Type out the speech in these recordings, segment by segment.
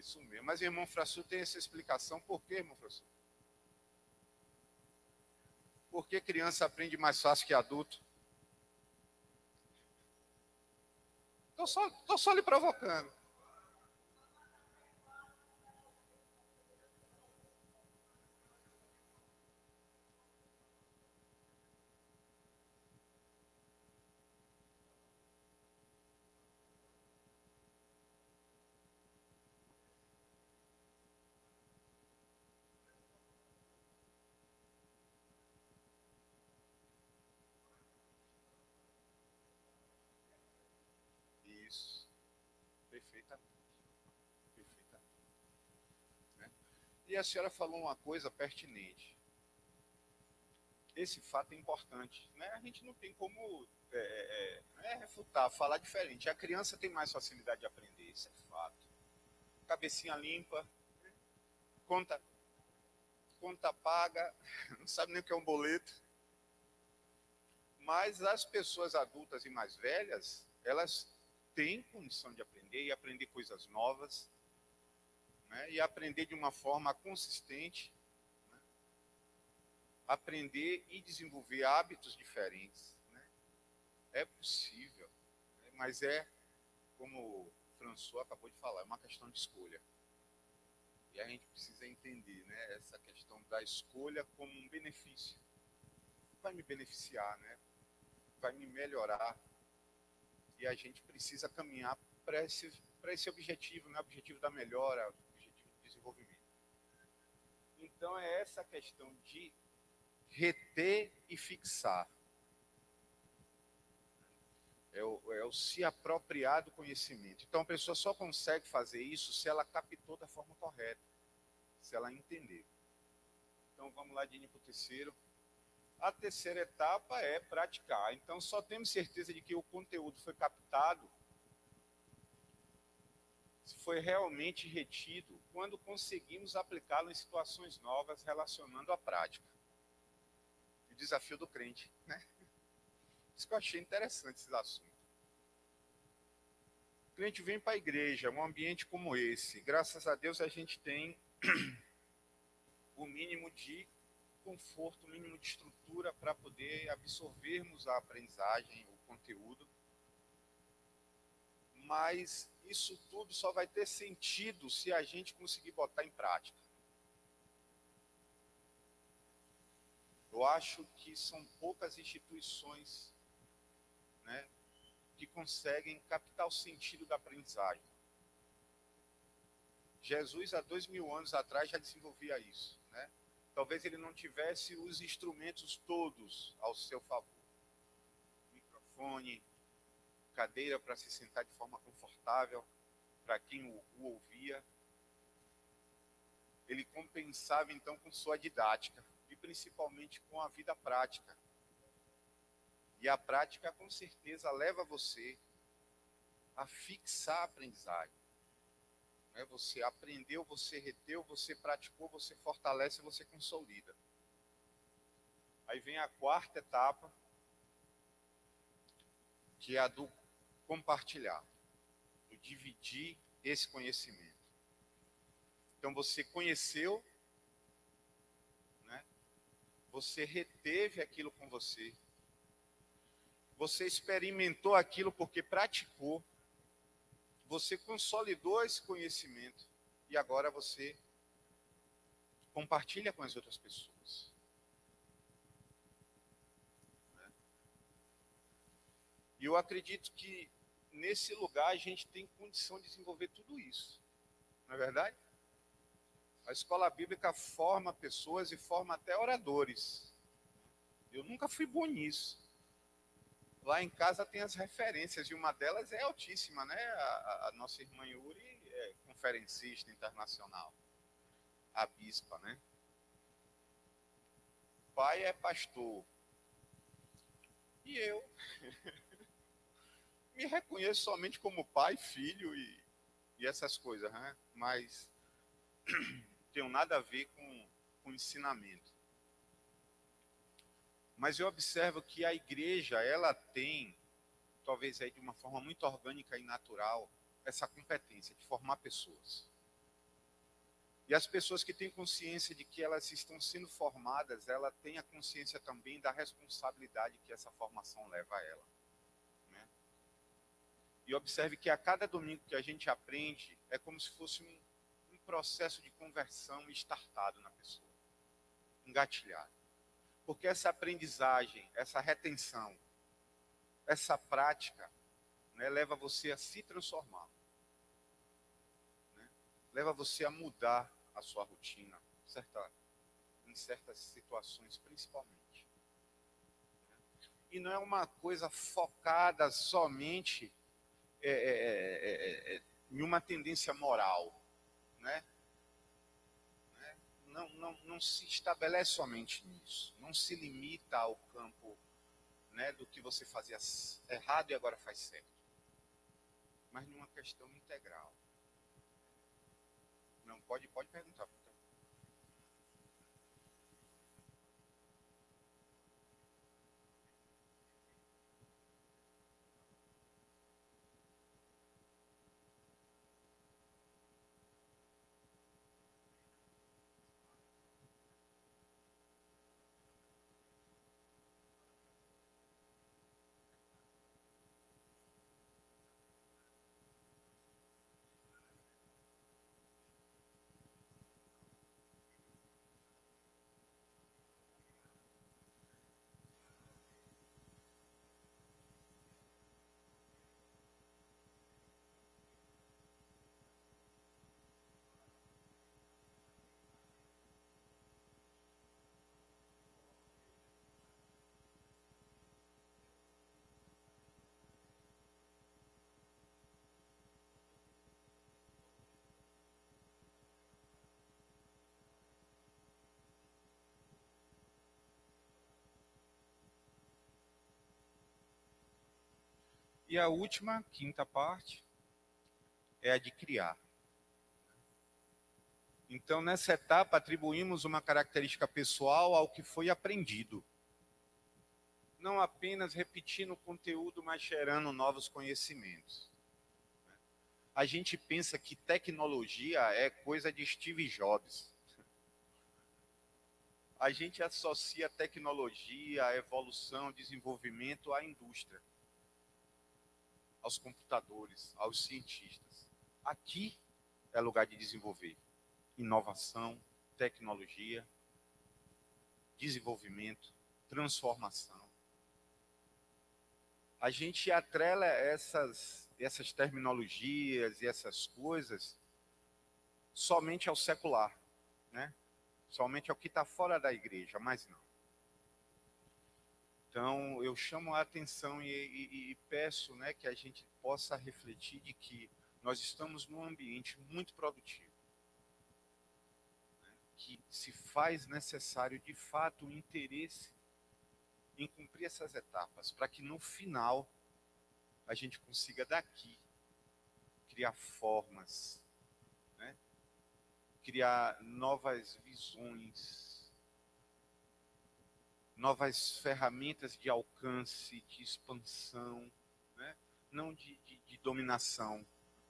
Isso mesmo. Mas, irmão Frassu, tem essa explicação. Por quê, irmão Frassu? Por que criança aprende mais fácil que adulto? Tô só lhe provocando. Isso. Perfeitamente. Perfeitamente. Né? E a senhora falou uma coisa pertinente. Esse fato é importante. Né? A gente não tem como refutar, falar diferente. A criança tem mais facilidade de aprender, isso é fato. Cabecinha limpa, conta paga, não sabe nem o que é um boleto. Mas as pessoas adultas e mais velhas, elas têm condição de aprender e aprender coisas novas, né? E aprender de uma forma consistente, né? Aprender e desenvolver hábitos diferentes, né? É possível, né? Mas como o François acabou de falar, é uma questão de escolha. E a gente precisa entender, né, essa questão da escolha como um benefício. Vai me beneficiar, né? Vai me melhorar. E a gente precisa caminhar para esse objetivo, né? Objetivo da melhora, objetivo de desenvolvimento. Então é essa questão de reter e fixar. É o se apropriar do conhecimento. Então a pessoa só consegue fazer isso se ela captou da forma correta, se ela entender. Então vamos lá de início para o terceiro. A terceira etapa é praticar. Então só temos certeza de que o conteúdo foi captado, se foi realmente retido, quando conseguimos aplicá-lo em situações novas relacionando à prática. O desafio do crente, né? Isso que eu achei interessante, esses assuntos. O crente vem para a igreja, um ambiente como esse. Graças a Deus a gente tem o mínimo de conforto, o mínimo de estrutura para poder absorvermos a aprendizagem, o conteúdo. Mas isso tudo só vai ter sentido se a gente conseguir botar em prática. Eu acho que são poucas instituições, né, que conseguem captar o sentido da aprendizagem. Jesus, há 2000 anos atrás, já desenvolvia isso, né? Talvez ele não tivesse os instrumentos todos ao seu favor. Microfone, cadeira para se sentar de forma confortável, para quem o ouvia. Ele compensava, então, com sua didática, e principalmente com a vida prática. E a prática, com certeza, leva você a fixar a aprendizagem. Você aprendeu, você reteu, você praticou, você fortalece, você consolida. Aí vem a quarta etapa, que é a do compartilhar, do dividir esse conhecimento. Então você conheceu, né? Você reteve aquilo com você, você experimentou aquilo porque praticou, você consolidou esse conhecimento e agora você compartilha com as outras pessoas. E eu acredito que nesse lugar a gente tem condição de desenvolver tudo isso. Não é verdade? A escola bíblica forma pessoas e forma até oradores. Eu nunca fui bom nisso. Lá em casa tem as referências, e uma delas é altíssima, né? A nossa irmã Yuri é conferencista internacional. A bispa, né? O pai é pastor. E eu me reconheço somente como pai, filho e essas coisas, né? Mas não tenho nada a ver com ensinamento. Mas eu observo que a igreja, ela tem, talvez aí de uma forma muito orgânica e natural, essa competência de formar pessoas. E as pessoas que têm consciência de que elas estão sendo formadas, ela tem a consciência também da responsabilidade que essa formação leva a ela. Né? E observe que a cada domingo que a gente aprende, é como se fosse um processo de conversão startado na pessoa, engatilhado. Porque essa aprendizagem, essa retenção, essa prática, né, leva você a se transformar. Né? Leva você a mudar a sua rotina, em certas situações principalmente. E não é uma coisa focada somente em uma tendência moral. Né? Não se estabelece somente nisso. Não se limita ao campo, né, do que você fazia errado e agora faz certo. Mas numa questão integral. Não, pode perguntar. E a última, quinta parte, é a de criar. Então, nessa etapa, atribuímos uma característica pessoal ao que foi aprendido. Não apenas repetindo o conteúdo, mas gerando novos conhecimentos. A gente pensa que tecnologia é coisa de Steve Jobs. A gente associa tecnologia, a evolução, desenvolvimento à indústria, aos computadores, aos cientistas. Aqui é lugar de desenvolver inovação, tecnologia, desenvolvimento, transformação. A gente atrela essas terminologias e essas coisas somente ao secular, né? Somente ao que está fora da igreja, mas não. Então, eu chamo a atenção e peço, né, que a gente possa refletir de que nós estamos num ambiente muito produtivo, né, que se faz necessário, de fato, o interesse em cumprir essas etapas, para que no final a gente consiga daqui criar formas, né, criar novas visões, novas ferramentas de alcance, de expansão, né? Não de dominação,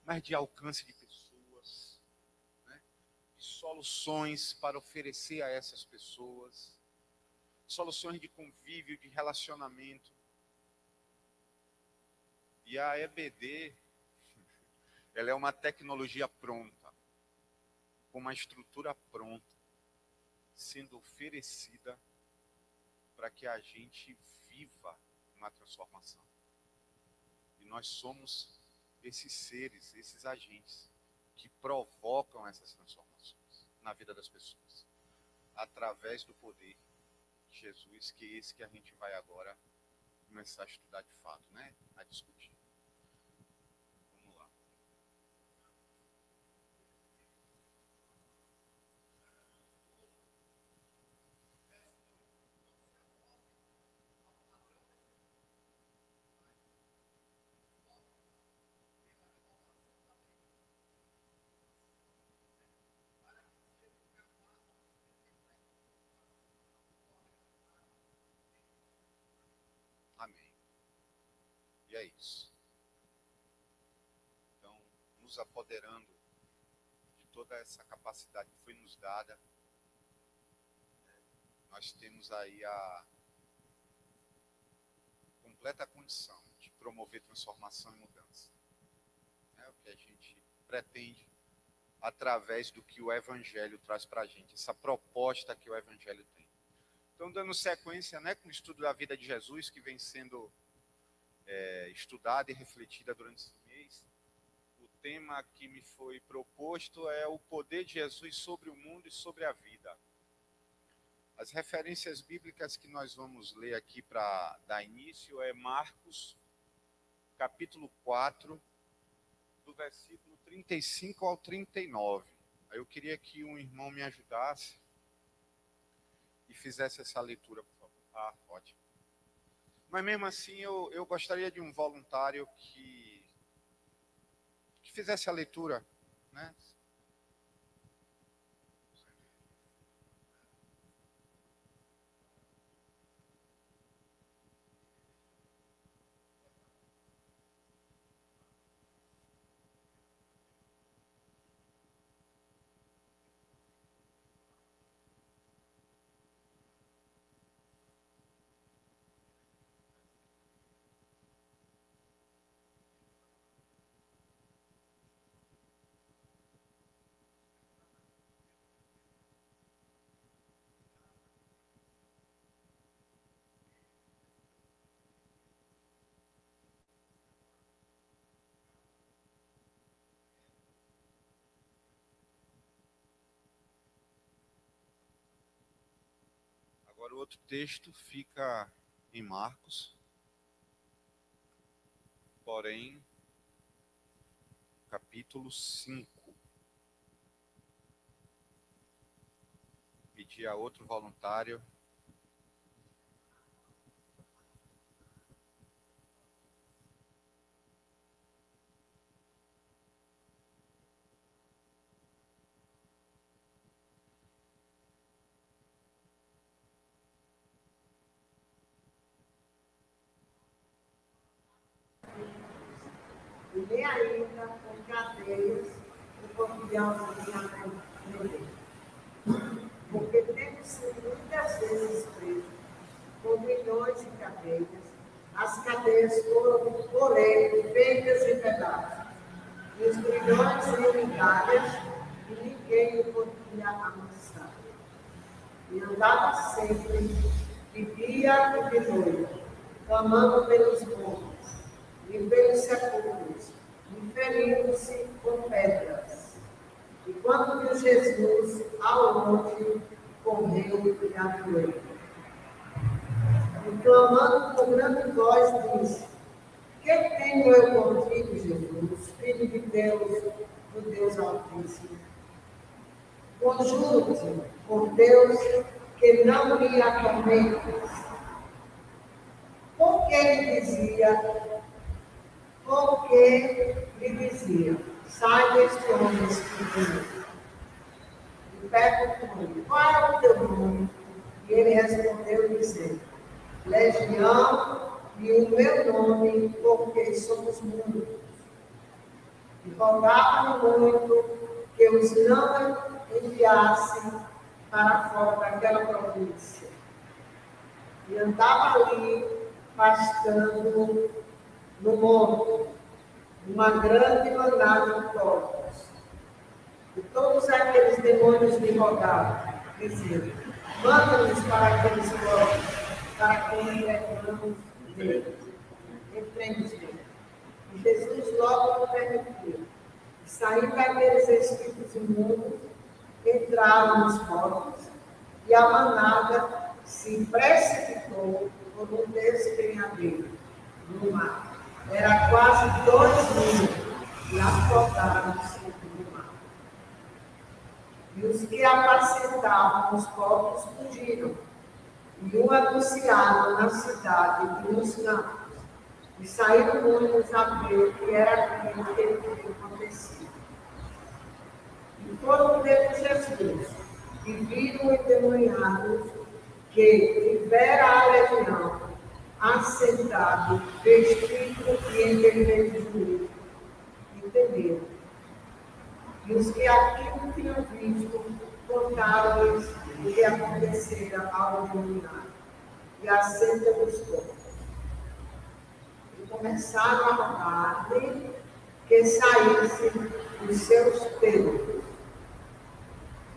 mas de alcance de pessoas, né? De soluções para oferecer a essas pessoas, soluções de convívio, de relacionamento. E a EBD, ela é uma tecnologia pronta, com uma estrutura pronta, sendo oferecida para que a gente viva uma transformação. E nós somos esses seres, esses agentes que provocam essas transformações na vida das pessoas, através do poder de Jesus, que é esse que a gente vai agora começar a estudar de fato, né? A discutir. Vamos lá. Amém. E é isso. Então, nos apoderando de toda essa capacidade que foi nos dada, nós temos aí a completa condição de promover transformação e mudança. É o que a gente pretende através do que o Evangelho traz para a gente, essa proposta que o Evangelho tem. Então, dando sequência, né, com o estudo da vida de Jesus, que vem sendo estudada e refletida durante esse mês, o tema que me foi proposto é o poder de Jesus sobre o mundo e sobre a vida. As referências bíblicas que nós vamos ler aqui para dar início é Marcos, capítulo 4, do versículo 35 ao 39. Aí eu queria que um irmão me ajudasse e fizesse essa leitura, por favor. Ah, ótimo. Mas mesmo assim, eu gostaria de um voluntário que fizesse a leitura, né? Agora o outro texto fica em Marcos, porém, capítulo 5. Pedir a outro voluntário. E nem ainda com cadeias e confiança de aprender. Porque temos sido muitas vezes presos com milhões de cadeias. As cadeias foram, porém, feitas em pedaços. E os milhões em migalhas, e ninguém o podia amansar. E andava sempre, de dia e de noite, clamando pelos montes e pelos sepulcros, e ferindo-se com pedras. E quando viu Jesus ao longe, correu e ajoelhou. E clamando com grande voz, disse: Que tenho eu contigo, Jesus, Filho de Deus, do Deus Altíssimo? Conjuro-te, por Deus, que não me atormentes. Porque lhe dizia, sai deste homem espírito. E perguntou-lhe, qual é o teu nome? E ele respondeu, dizendo, Legião, e o meu nome, porque somos muitos. E rogava muito que os não enviassem para fora daquela província. E andava ali, pastando no monte, uma grande manada de porcos. E todos aqueles demônios lhe rogavam, dizendo, manda-nos para aqueles porcos, para que entremos neles. E Jesus logo o permitiu. E saindo aqueles espíritos imundos, entraram nos porcos, e a manada se precipitou por um despenhadeiro no mar. Era quase 2.000 e afogaram-se no mar. E os que apacentavam os porcos fugiram e o anunciaram na cidade e nos campos. E saíram muitos a ver o que era aquilo que lhe tinha acontecido. E foram ter Jesus e viram o endemoniado que tivera a legião, assentado, vestido e em vermelho, e temeram. E E os que aquilo tinham visto contaram-lhes o que acontecera ao iluminar e acerca dos corpos. E começaram a rogar-lhe que saísse dos seus pelos.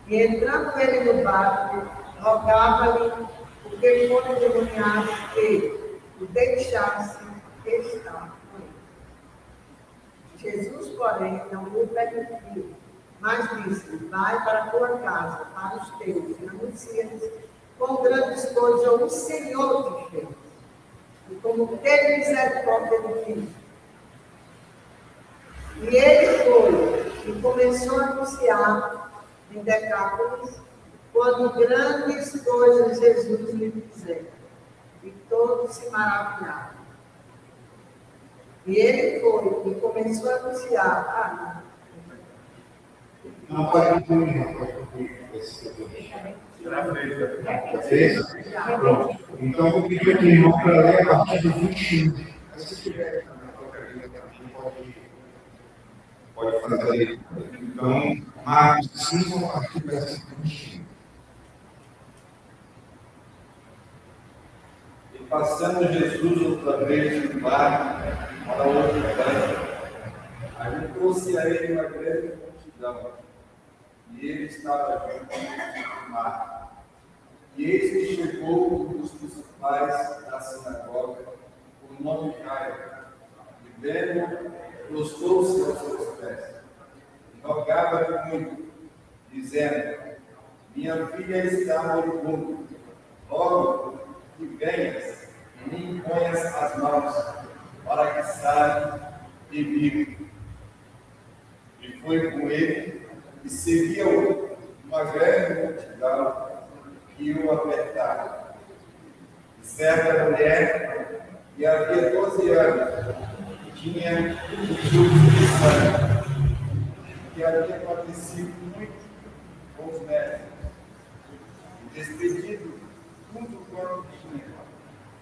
E entrando ele no barco, rogava-lhe o que fora endemoniado que o deixasse estar com ele. Jesus, porém, não lhe permitiu, mas disse: vai para a tua casa, para os teus, e anuncia-lhes com grandes coisas o Senhor te fez, e como teve misericórdia de ti. E ele foi e começou a anunciar em Decápolis, quando grandes coisas Jesus lhe fizera, e todos se maravilharam. E ele foi e começou a anunciar. Não vai terminar, pode concluir esse já fez? Pronto. Então, vou pedir aqui, irmão, para ler a partir do 21. Se tiver também, pode fazer. Então, Marcos 5, a partir do versículo 21. E passando Jesus outra vez do barco para outro banco, ajuntou-se a ele uma grande multidão, e ele estava junto do mar. E eis que chegou um dos principais da sinagoga, por nome Jairo, e vendo, prostrou-se aos seus pés, e rogava-lhe muito, dizendo: minha filha está moribunda, rogo que venhas e me imponhas as mãos, para que saia e viva. E foi com ele, e seguia-o uma grande multidão que o apertava. E certa mulher, que havia 12 anos, tinha um fluxo de sangue, que havia padecido muito com os médicos, e despedido tudo quanto tinha,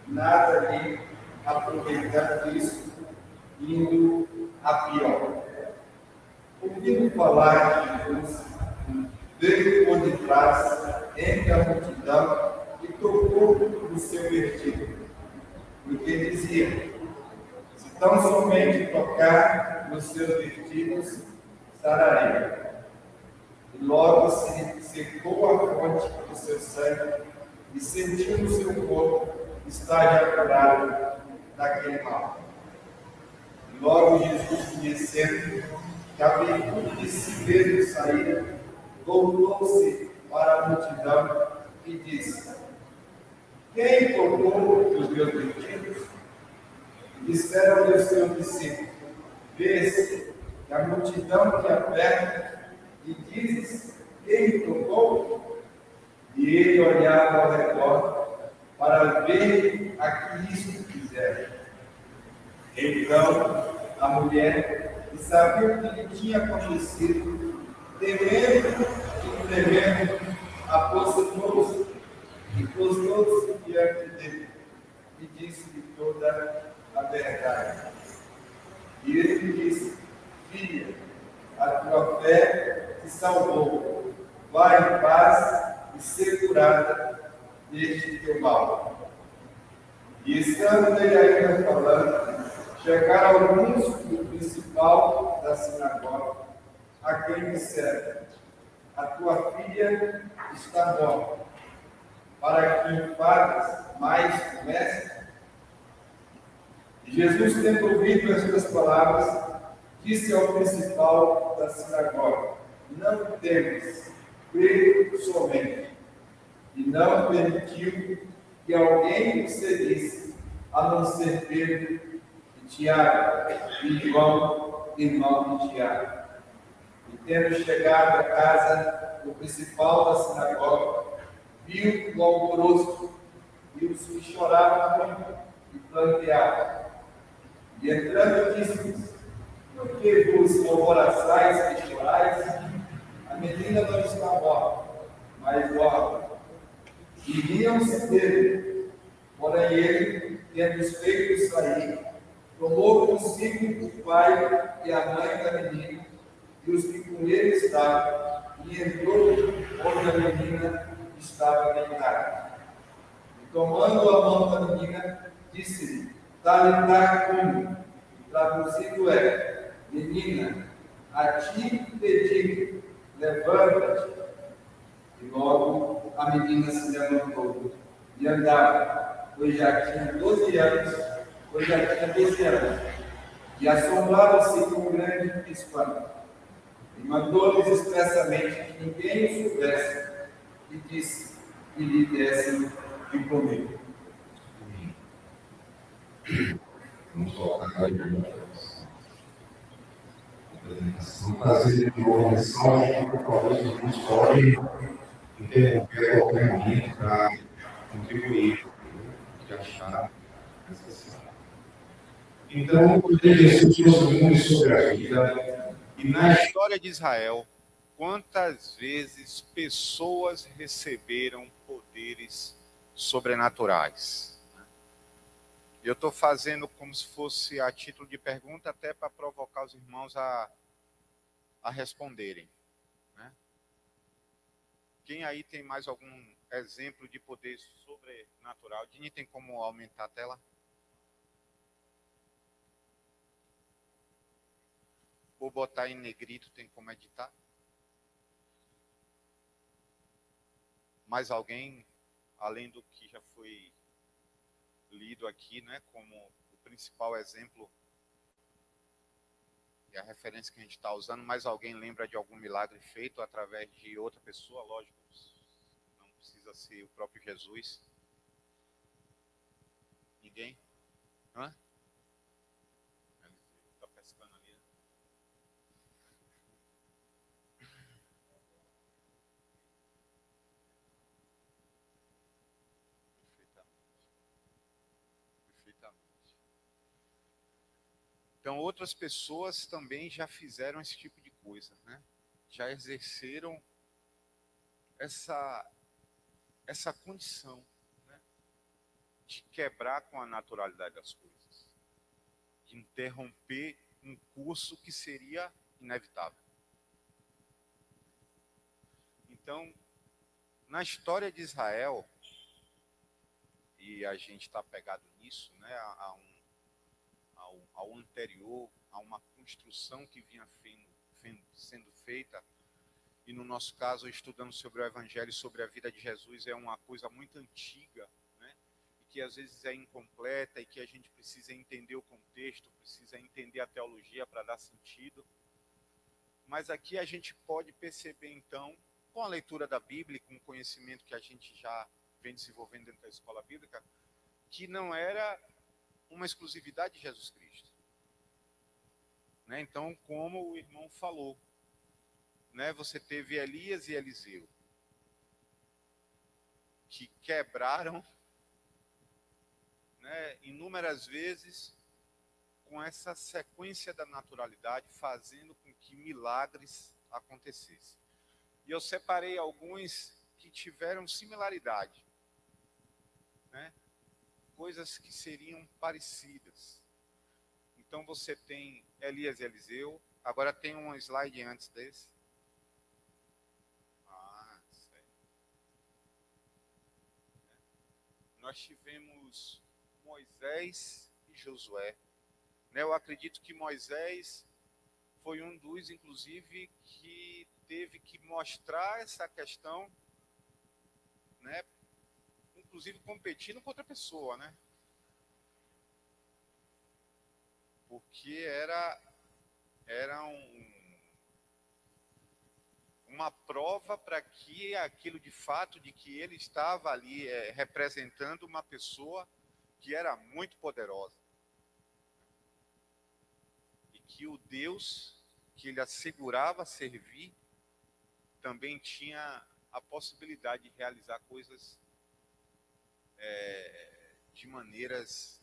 nada lhe aproveitando isso, indo a pior. Ouvindo falar de Jesus, veio por detrás, entre a multidão, e tocou no seu vestido, porque dizia: se tão somente tocar nos seus vestidos, sararei. E logo se secou a fonte do seu sangue, e sentiu no seu corpo estar já curado daquele mal. E logo Jesus, conhecendo que a virtude de si mesmo saíra, voltou-se para a multidão e disse: quem tocou os meus vestidos? E disseram-lhe os seus discípulos: vês que a multidão te aperta e dizes: quem tocou? E ele olhava ao redor para ver a que isto fizera. Então a mulher, que sabia o que lhe tinha acontecido, temendo e tremendo, aproximou-se e prostrou-se diante dele e disse-lhe toda a verdade. E ele lhe disse: filha, a tua fé te salvou. Vai em paz e ser curada deste teu mal. E estando ele ainda falando, chegaram alguns do principal da sinagoga, a quem disseram: a tua filha está morta, para que enfadas mais o mestre? E Jesus, tendo ouvido estas palavras, disse ao principal da sinagoga: não temas, crê somente. E não permitiu que alguém lhe seguisse, a não ser Pedro e Tiago, e João, irmão de Tiago. E tendo chegado à casa do principal da sinagoga, viu o alvoroço e os que choravam muito e planteavam. E entrando disse-lhes: por que vos alvoroçais e chorais? A menina não está morta, mas dorme. E riam-se dele. Porém ele, tendo-os feito sair, tomou consigo o pai e a mãe da menina, e os que com ele estavam, e entrou onde a menina estava deitada. E tomando a mão da menina, disse-lhe: Talitá cumi, traduzido é: menina, a ti te digo, levanta-te. E logo a menina se levantou e andava, pois já tinha 12 anos, e assombrava-se com grande espanto. E mandou-lhes expressamente que ninguém o soubesse, e disse que lhe dessem de comer. Vamos colocar aí a apresentação. Trazer de novo a mensagem, por favor, os irmãos podem interromper a qualquer momento para contribuir, que achar necessário. Então, o que Jesus trouxe o mundo sobre a vida. E na história de Israel, quantas vezes pessoas receberam poderes sobrenaturais? Eu estou fazendo como se fosse a título de pergunta, até para provocar os irmãos a responderem. Né? Quem aí tem mais algum exemplo de poder sobrenatural? Dini, tem como aumentar a tela? Ou botar em negrito, tem como editar? Mais alguém, além do que já foi lido aqui, né, como o principal exemplo e a referência que a gente está usando, mais alguém lembra de algum milagre feito através de outra pessoa? Lógico, não precisa ser o próprio Jesus. Ninguém? Hã? Está pescando ali. Perfeitamente. Então, outras pessoas também já fizeram esse tipo de coisa, né? Já exerceram essa condição, né? De quebrar com a naturalidade das coisas, de interromper um curso que seria inevitável. Então, na história de Israel, e a gente está pegado nisso, né, ao anterior, a uma construção que vinha sendo feita, e no nosso caso, estudando sobre o Evangelho, sobre a vida de Jesus, é uma coisa muito antiga, né, e que às vezes é incompleta, e que a gente precisa entender o contexto, precisa entender a teologia para dar sentido. Mas aqui a gente pode perceber, então, com a leitura da Bíblia, com o conhecimento que a gente já vem desenvolvendo dentro da escola bíblica, que não era uma exclusividade de Jesus Cristo. Né? Então, como o irmão falou, né, você teve Elias e Eliseu, que quebraram, né, inúmeras vezes com essa sequência da naturalidade, fazendo com que milagres acontecessem. E eu separei alguns que tiveram similaridade, né? Coisas que seriam parecidas. Então você tem Elias e Eliseu. Agora tem um slide antes desse. Certo. Nós tivemos Moisés e Josué. Eu acredito que Moisés foi um dos, inclusive, que teve que mostrar essa questão, né, inclusive competindo com outra pessoa, né? Porque era uma prova para que aquilo de fato, de que ele estava ali representando uma pessoa que era muito poderosa. E que o Deus que ele assegurava servir também tinha a possibilidade de realizar coisas de maneiras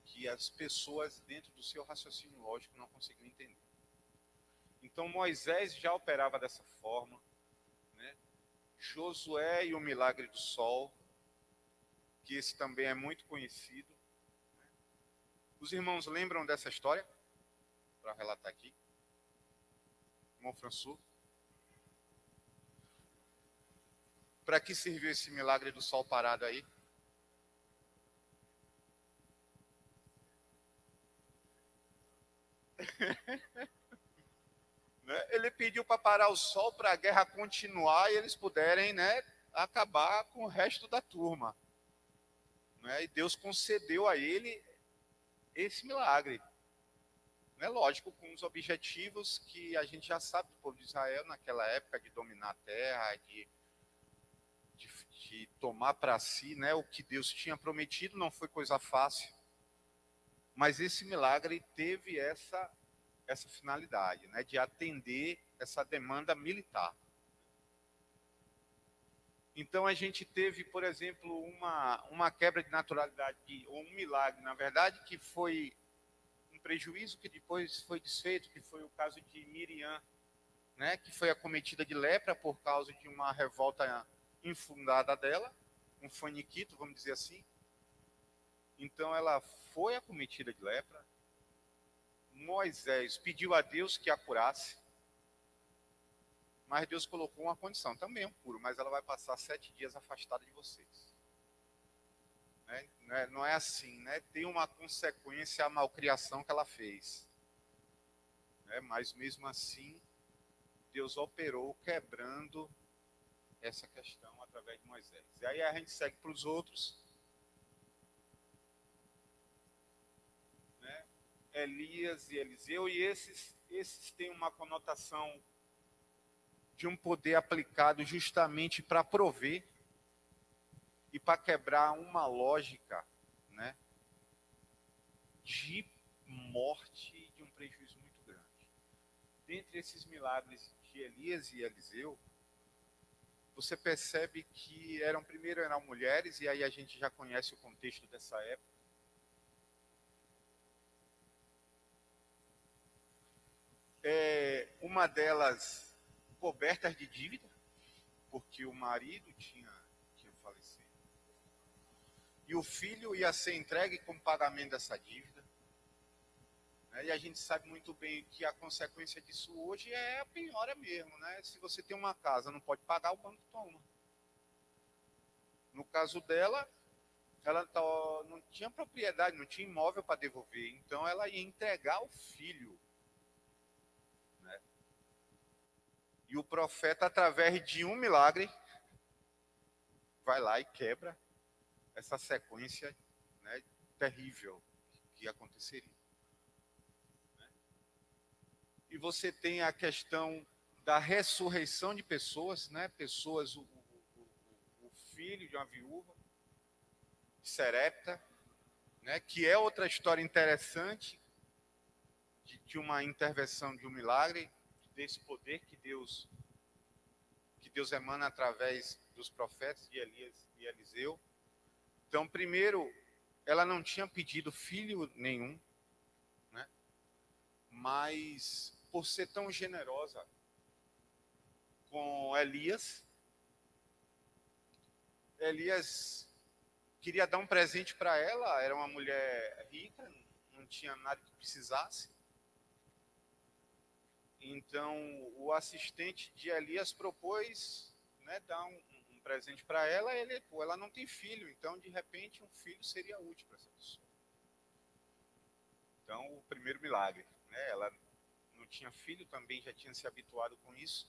que as pessoas dentro do seu raciocínio lógico não conseguiam entender. Então Moisés já operava dessa forma, né? Josué e o milagre do sol, que esse também é muito conhecido, né? Os irmãos lembram dessa história? Para relatar aqui. irmão François. Para que serviu esse milagre do sol parado aí? Ele pediu para parar o sol para a guerra continuar e eles puderem, né, acabar com o resto da turma. E Deus concedeu a ele esse milagre. Lógico, com os objetivos que a gente já sabe do povo de Israel naquela época, de dominar a terra, de tomar para si, o que Deus tinha prometido. Não foi coisa fácil, mas esse milagre teve essa finalidade, de atender essa demanda militar. Então a gente teve, por exemplo, uma quebra de naturalidade, ou um milagre, na verdade, que foi um prejuízo que depois foi desfeito, que foi o caso de Miriam, que foi acometida de lepra por causa de uma revolta infundada dela, um faniquito, vamos dizer assim. Então ela foi acometida de lepra. Moisés pediu a Deus que a curasse, mas Deus colocou uma condição: também eu curo, mas ela vai passar 7 dias afastada de vocês. Não é assim, tem uma consequência à malcriação que ela fez. Mas mesmo assim, Deus operou quebrando essa questão através de Moisés. E aí a gente segue para os outros. Elias e Eliseu, e esses têm uma conotação de um poder aplicado justamente para prover e para quebrar uma lógica, de morte e de um prejuízo muito grande. Dentre esses milagres de Elias e Eliseu, você percebe que primeiro eram mulheres, e aí a gente já conhece o contexto dessa época. Uma delas cobertas de dívida, porque o marido tinha falecido. E o filho ia ser entregue como pagamento dessa dívida. E a gente sabe muito bem que a consequência disso hoje é a penhora mesmo. Se você tem uma casa, não pode pagar, o banco toma. No caso dela, ela não tinha propriedade, não tinha imóvel para devolver. Então ela ia entregar o filho. E o profeta, através de um milagre, vai lá e quebra essa sequência, terrível que aconteceria. E você tem a questão da ressurreição de pessoas, pessoas, o filho de uma viúva, de Serepta, que é outra história interessante de uma intervenção, de um milagre, desse poder que Deus emana através dos profetas de Elias e Eliseu. Então, primeiro, ela não tinha pedido filho nenhum, mas por ser tão generosa com Elias queria dar um presente para ela. Era uma mulher rica, não tinha nada que precisasse. Então, o assistente de Elias propôs, dar um presente para ela. Ela não tem filho, então, de repente, um filho seria útil para essa pessoa. Então, o primeiro milagre. Ela não tinha filho, também já tinha se habituado com isso,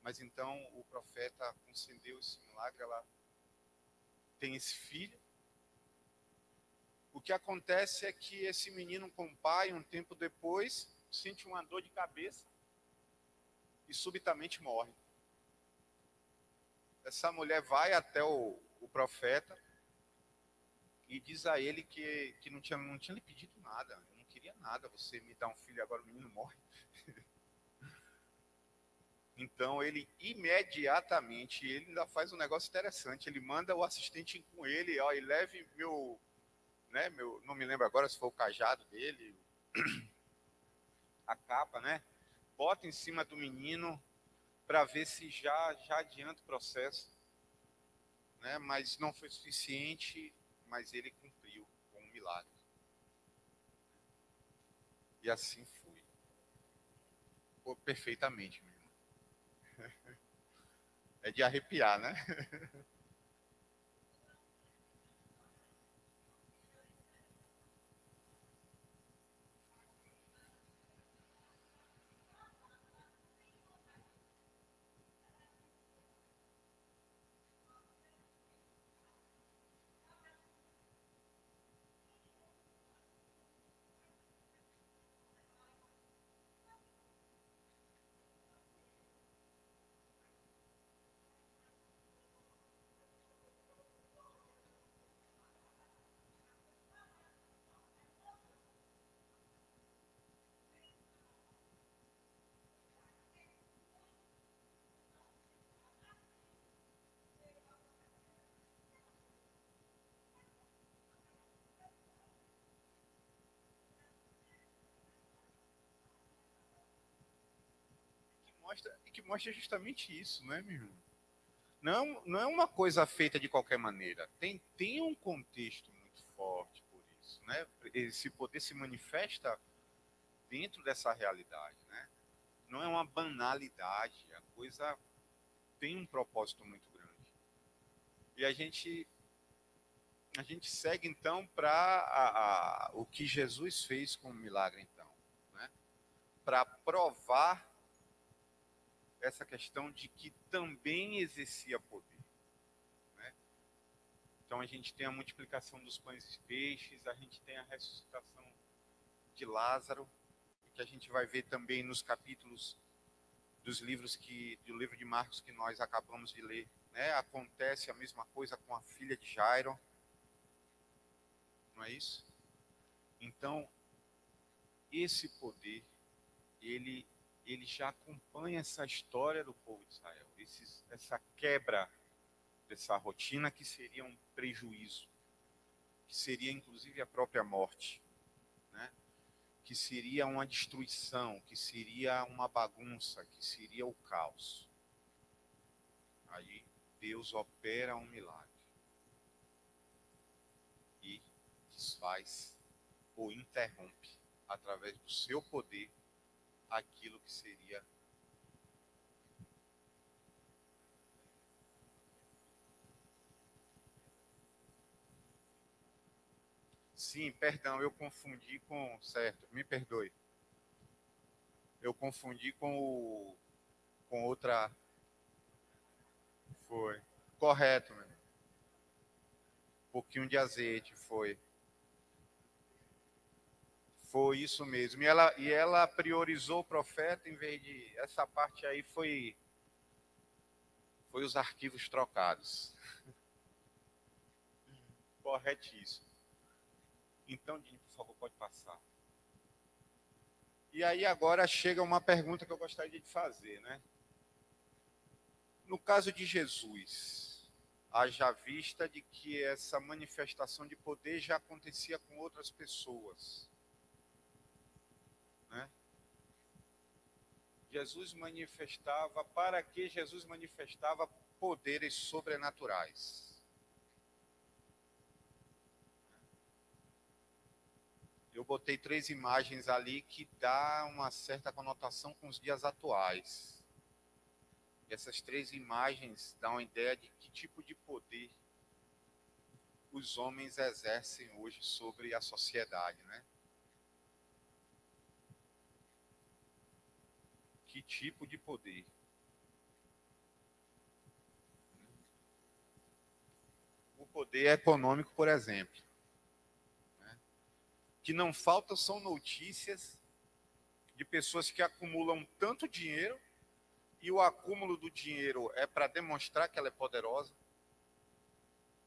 mas então o profeta concedeu esse milagre, ela tem esse filho. O que acontece é que esse menino com o pai, um tempo depois, sente uma dor de cabeça e subitamente morre. Essa mulher vai até o profeta e diz a ele que não tinha lhe pedido nada, eu não queria nada, você me dá um filho e agora o menino morre. Então ele imediatamente, ele ainda faz um negócio interessante, ele manda o assistente ir com ele, e leve meu, não me lembro agora se foi o cajado dele, a capa, bota em cima do menino para ver se já adianta o processo, mas não foi suficiente, mas ele cumpriu com um milagre. E assim foi. Pô, perfeitamente, meu irmão. É de arrepiar, né? Que mostra justamente isso, né, meu irmão? Não é uma coisa feita de qualquer maneira. Tem um contexto muito forte por isso, né? Esse poder se manifesta dentro dessa realidade, né? Não é uma banalidade. A coisa tem um propósito muito grande. E a gente segue então para o que Jesus fez com o milagre, então, né? Para provar essa questão de que também exercia poder, né? Então a gente tem a multiplicação dos pães e peixes, a gente tem a ressuscitação de Lázaro, que a gente vai ver também nos capítulos dos livros do livro de Marcos que nós acabamos de ler, né? Acontece a mesma coisa com a filha de Jairo, não é isso? Então esse poder ele já acompanha essa história do povo de Israel, essa quebra dessa rotina que seria um prejuízo, que seria inclusive a própria morte, né? Que seria uma destruição, que seria uma bagunça, que seria o caos. Aí Deus opera um milagre e desfaz ou interrompe, através do seu poder, aquilo que seria. Sim, perdão, eu confundi com. Certo, me perdoe. Eu confundi com outra. Foi. Correto, meu. Um pouquinho de azeite, foi. Foi isso mesmo. E ela priorizou o profeta em vez de. Essa parte aí foi os arquivos trocados. Corretíssimo. Então, Dini, por favor, pode passar. E aí agora chega uma pergunta que eu gostaria de fazer, né? No caso de Jesus, haja vista de que essa manifestação de poder já acontecia com outras pessoas, né? Para que Jesus manifestava poderes sobrenaturais. Eu botei 3 imagens ali que dá uma certa conotação com os dias atuais. E essas 3 imagens dão uma ideia de que tipo de poder os homens exercem hoje sobre a sociedade, né? Que tipo de poder? O poder econômico, por exemplo, né? Que não faltam são notícias de pessoas que acumulam tanto dinheiro, e o acúmulo do dinheiro é para demonstrar que ela é poderosa,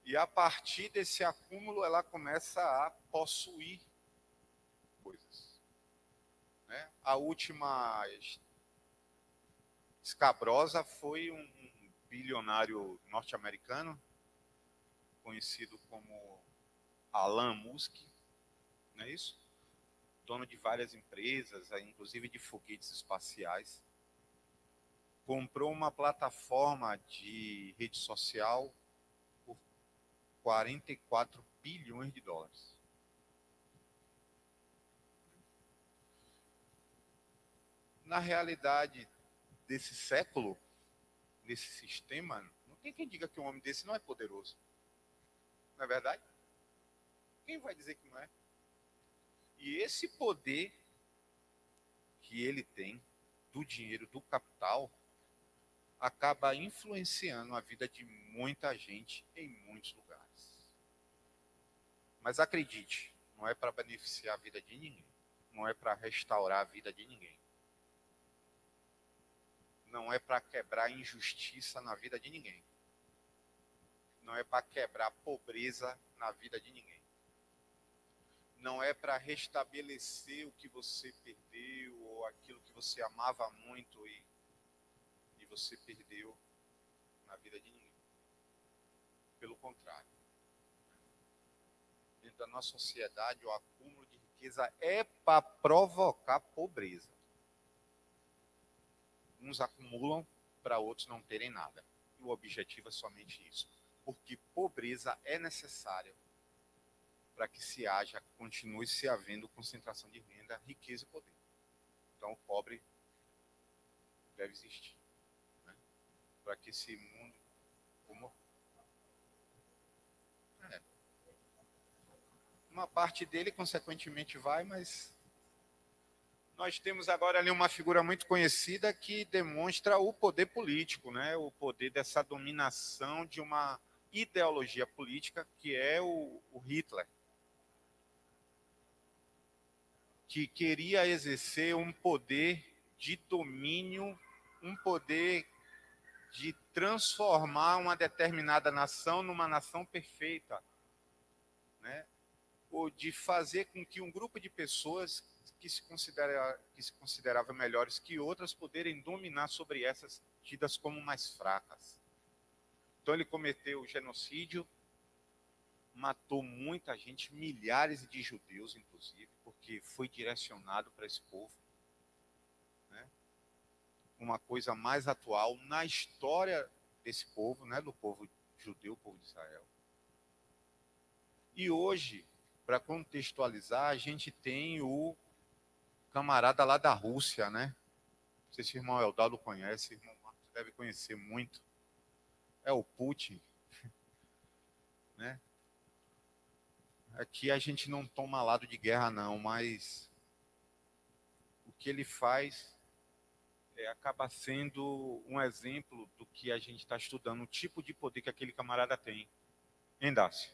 e a partir desse acúmulo ela começa a possuir coisas, né? A última escabrosa foi um bilionário norte-americano, conhecido como Elon Musk, não é isso? Dono de várias empresas, inclusive de foguetes espaciais. Comprou uma plataforma de rede social por 44 bilhões de dólares. na realidade desse século, desse sistema, não tem quem diga que um homem desse não é poderoso. Não é verdade? Quem vai dizer que não é? E esse poder que ele tem, do dinheiro, do capital, acaba influenciando a vida de muita gente em muitos lugares. Mas acredite, não é para beneficiar a vida de ninguém. Não é para restaurar a vida de ninguém. Não é para quebrar a injustiça na vida de ninguém. Não é para quebrar a pobreza na vida de ninguém. Não é para restabelecer o que você perdeu ou aquilo que você amava muito e você perdeu na vida de ninguém. Pelo contrário. Dentro da nossa sociedade, o acúmulo de riqueza é para provocar pobreza. Uns acumulam para outros não terem nada. E o objetivo é somente isso. Porque pobreza é necessária para que se haja, continue se havendo concentração de renda, riqueza e poder. Então o pobre deve existir. Né? Para que esse mundo... Como? Uma parte dele, consequentemente, vai, mas... Nós temos agora ali uma figura muito conhecida que demonstra o poder político, né? O poder dessa dominação de uma ideologia política que é o Hitler, que queria exercer um poder de domínio, um poder de transformar uma determinada nação numa nação perfeita, né? Ou de fazer com que um grupo de pessoas que se considerava melhores que outras poderem dominar sobre essas tidas como mais fracas. Então ele cometeu genocídio, matou muita gente, milhares de judeus, inclusive, porque foi direcionado para esse povo. Né? Uma coisa mais atual na história desse povo, né? Do povo judeu, povo de Israel. E hoje, para contextualizar, a gente tem o camarada lá da Rússia, né? Não sei se o irmão Eldaldo conhece, o irmão Marcos deve conhecer muito. É o Putin. Né? Aqui a gente não toma lado de guerra, não, mas o que ele faz acaba sendo um exemplo do que a gente está estudando, o tipo de poder que aquele camarada tem. Hein, Dácio?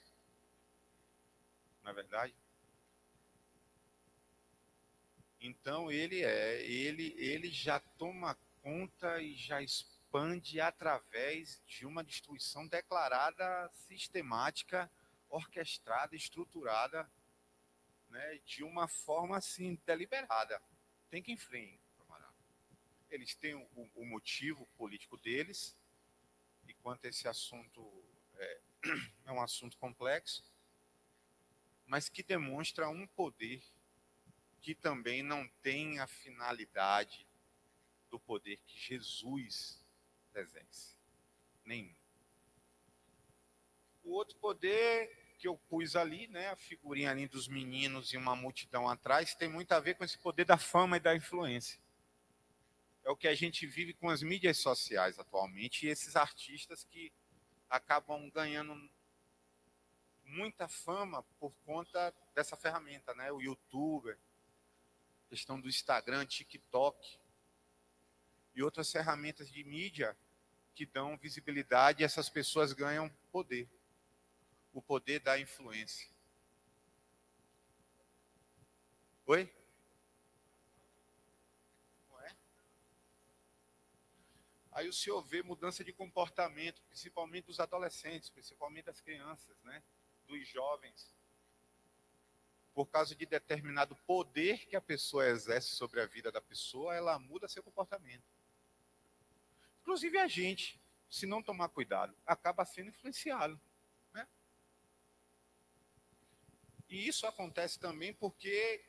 Não é verdade? Então ele já toma conta e já expande através de uma destruição declarada, sistemática, orquestrada, estruturada, né, de uma forma assim deliberada. Tem que enfrentar. Eles têm o motivo político deles, e quanto a esse assunto é um assunto complexo, mas que demonstra um poder que também não tem a finalidade do poder que Jesus exerce. Nenhum. O outro poder que eu pus ali, né, a figurinha ali dos meninos e uma multidão atrás, tem muito a ver com esse poder da fama e da influência. É o que a gente vive com as mídias sociais atualmente, e esses artistas que acabam ganhando muita fama por conta dessa ferramenta, né? O YouTuber, questão do Instagram, TikTok e outras ferramentas de mídia que dão visibilidade, e essas pessoas ganham poder. O poder da influência. Oi? Não é? Aí o senhor vê mudança de comportamento, principalmente dos adolescentes, principalmente das crianças, né? Dos jovens, por causa de determinado poder que a pessoa exerce sobre a vida da pessoa, ela muda seu comportamento. Inclusive a gente, se não tomar cuidado, acaba sendo influenciado. Né? E isso acontece também porque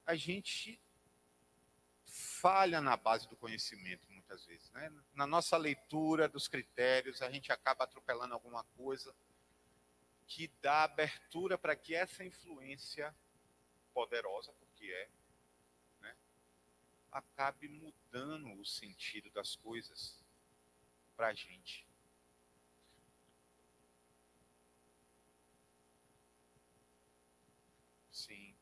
a gente falha na base do conhecimento, muitas vezes. Né? Na nossa leitura dos critérios, a gente acaba atropelando alguma coisa que dá abertura para que essa influência poderosa, porque né, acabe mudando o sentido das coisas para a gente. Sim.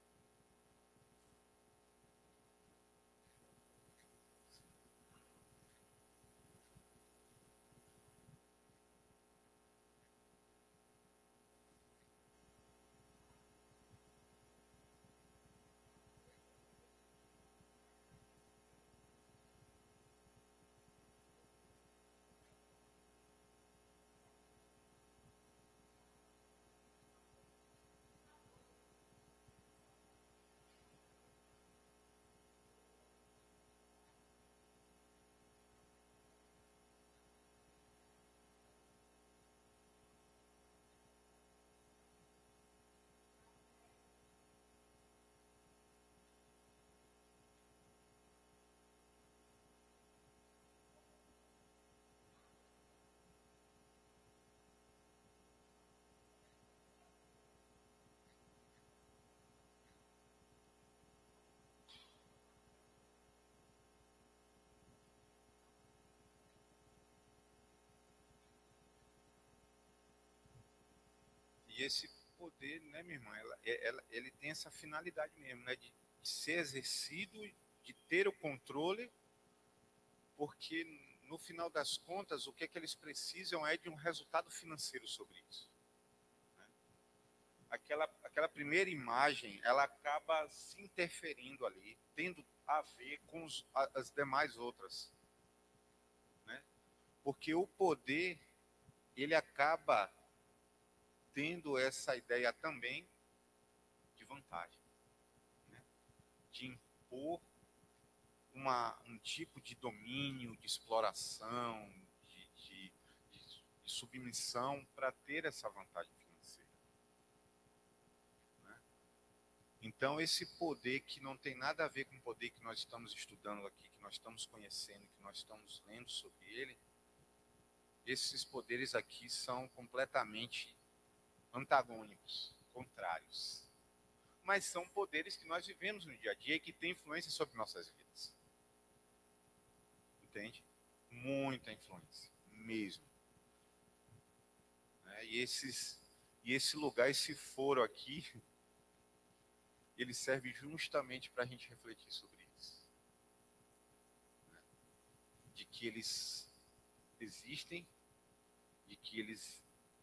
E esse poder, né, minha irmã, ele tem essa finalidade mesmo, né, de ser exercido, de ter o controle, porque no final das contas, o que é que eles precisam é de um resultado financeiro sobre isso. Né? Aquela primeira imagem, ela acaba se interferindo ali, tendo a ver com as demais outras. Né? Porque o poder, ele acaba tendo essa ideia também de vantagem, né? De impor um tipo de domínio, de exploração, de submissão para ter essa vantagem financeira. Né? Então, esse poder que não tem nada a ver com o poder que nós estamos estudando aqui, que nós estamos conhecendo, que nós estamos lendo sobre ele, esses poderes aqui são completamente antagônicos, contrários. Mas são poderes que nós vivemos no dia a dia e que têm influência sobre nossas vidas. Entende? Muita influência, mesmo. E esse lugar, esse foro aqui, ele serve justamente para a gente refletir sobre isso. De que eles existem, de que eles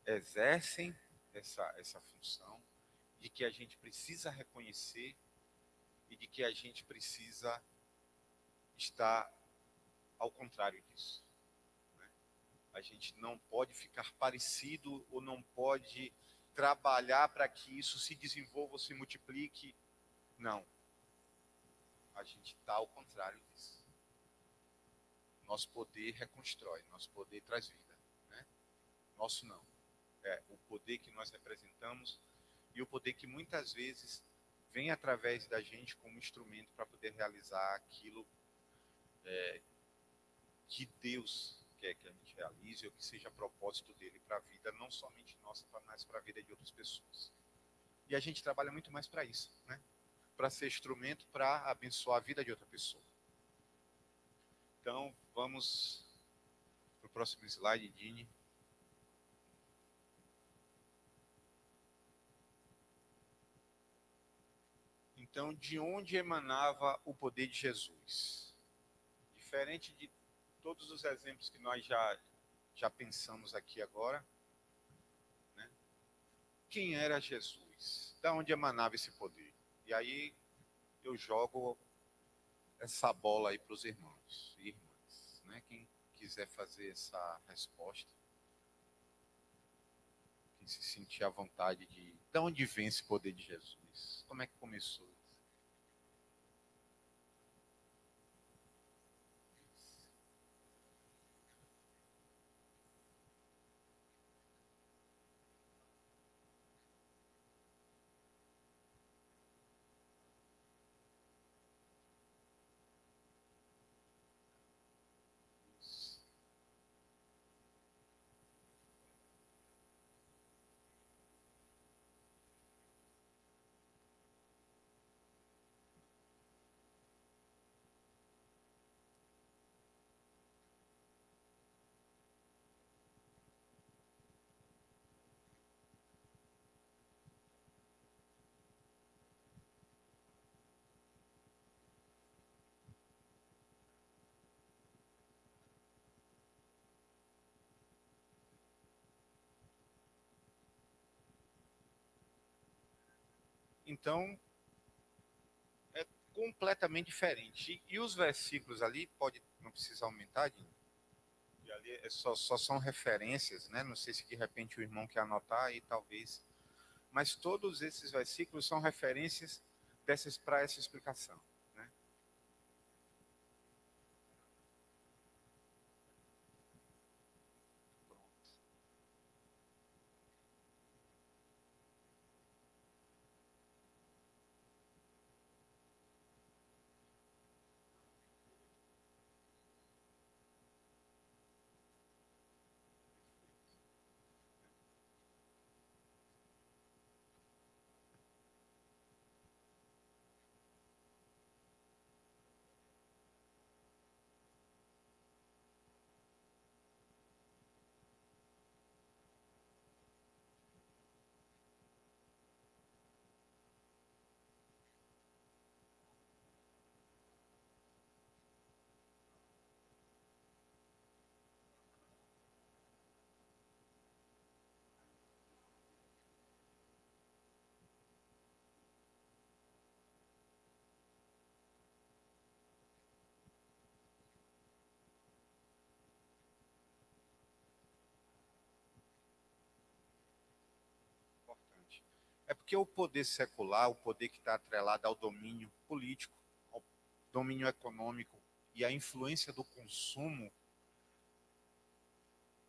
exercem essa função, de que a gente precisa reconhecer e de que a gente precisa estar ao contrário disso. Né? A gente não pode ficar parecido ou não pode trabalhar para que isso se desenvolva ou se multiplique. Não. A gente está ao contrário disso. Nosso poder reconstrói, nosso poder traz vida. Né? Nosso não. É o poder que nós representamos e o poder que muitas vezes vem através da gente como instrumento para poder realizar aquilo que Deus quer que a gente realize ou que seja propósito dele para a vida, não somente nossa, mas para a vida de outras pessoas. E a gente trabalha muito mais para isso, né? Para ser instrumento para abençoar a vida de outra pessoa. Então, vamos para o próximo slide, Dini. Então, de onde emanava o poder de Jesus? Diferente de todos os exemplos que nós já pensamos aqui agora, né? Quem era Jesus? Da onde emanava esse poder? E aí eu jogo essa bola aí para os irmãos e irmãs, né? Quem quiser fazer essa resposta, quem se sentir à vontade de onde vem esse poder de Jesus? Como é que começou? Então, é completamente diferente. E os versículos ali, não precisa aumentar, Dinho, e ali só são referências, né? Não sei se de repente o irmão quer anotar aí, talvez. Mas todos esses versículos são referências para essa explicação. Né? Importante. É porque o poder secular, o poder que está atrelado ao domínio político, ao domínio econômico e à influência do consumo,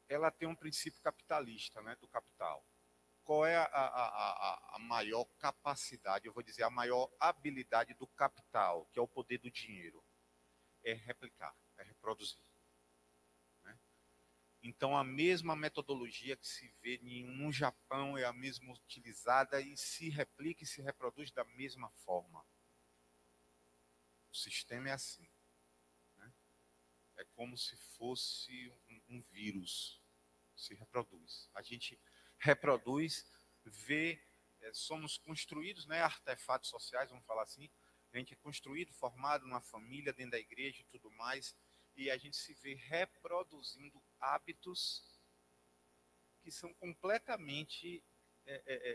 ela tem um princípio capitalista, né, do capital. Qual é a maior capacidade, eu vou dizer, a maior habilidade do capital, que é o poder do dinheiro? É replicar, é reproduzir. Né? Então, a mesma metodologia que se vê no Japão é a mesma utilizada e se replica e se reproduz da mesma forma. O sistema é assim. Né? É como se fosse um vírus. Se reproduz. A gente reproduz, vê, somos construídos, né, artefatos sociais, vamos falar assim, a gente é construído, formado numa família, dentro da igreja e tudo mais, e a gente se vê reproduzindo hábitos que são completamente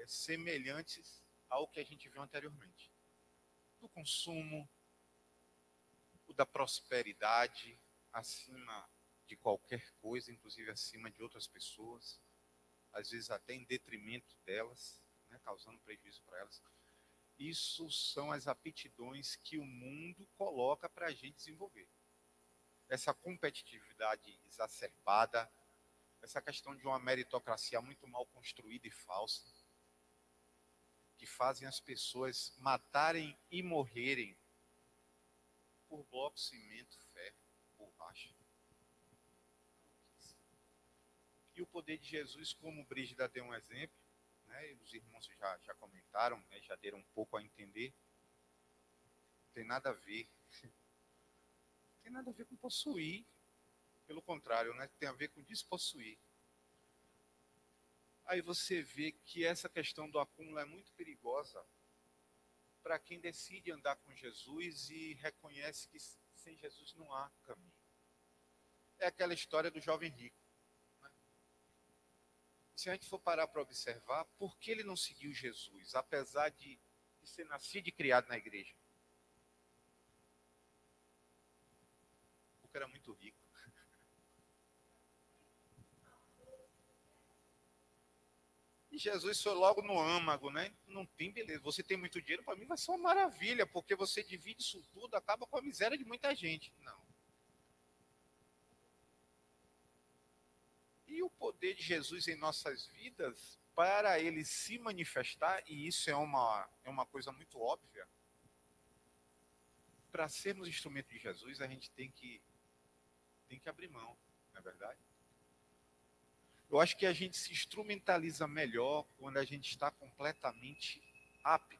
semelhantes ao que a gente viu anteriormente. Do consumo, o da prosperidade, acima de qualquer coisa, inclusive acima de outras pessoas, às vezes até em detrimento delas, né, causando prejuízo para elas. Isso são as aptidões que o mundo coloca para a gente desenvolver. Essa competitividade exacerbada, essa questão de uma meritocracia muito mal construída e falsa, que fazem as pessoas matarem e morrerem por bloco, cimento, ferro, borracha. E o poder de Jesus, como Brígida deu um exemplo, né, e os irmãos já comentaram, né, já deram um pouco a entender, não tem nada a ver. Não tem nada a ver com possuir. Pelo contrário, né, tem a ver com despossuir. Aí você vê que essa questão do acúmulo é muito perigosa para quem decide andar com Jesus e reconhece que sem Jesus não há caminho. É aquela história do jovem rico. Se a gente for parar para observar, por que ele não seguiu Jesus, apesar de ser nascido e criado na igreja? Porque era muito rico. E Jesus foi logo no âmago, né? Não tem beleza. Você tem muito dinheiro, para mim vai ser uma maravilha, porque você divide isso tudo, acaba com a miséria de muita gente. Não. E o poder de Jesus em nossas vidas, para ele se manifestar, e isso é uma coisa muito óbvia, para sermos instrumento de Jesus, a gente tem que abrir mão, não é verdade? Eu acho que a gente se instrumentaliza melhor quando a gente está completamente apto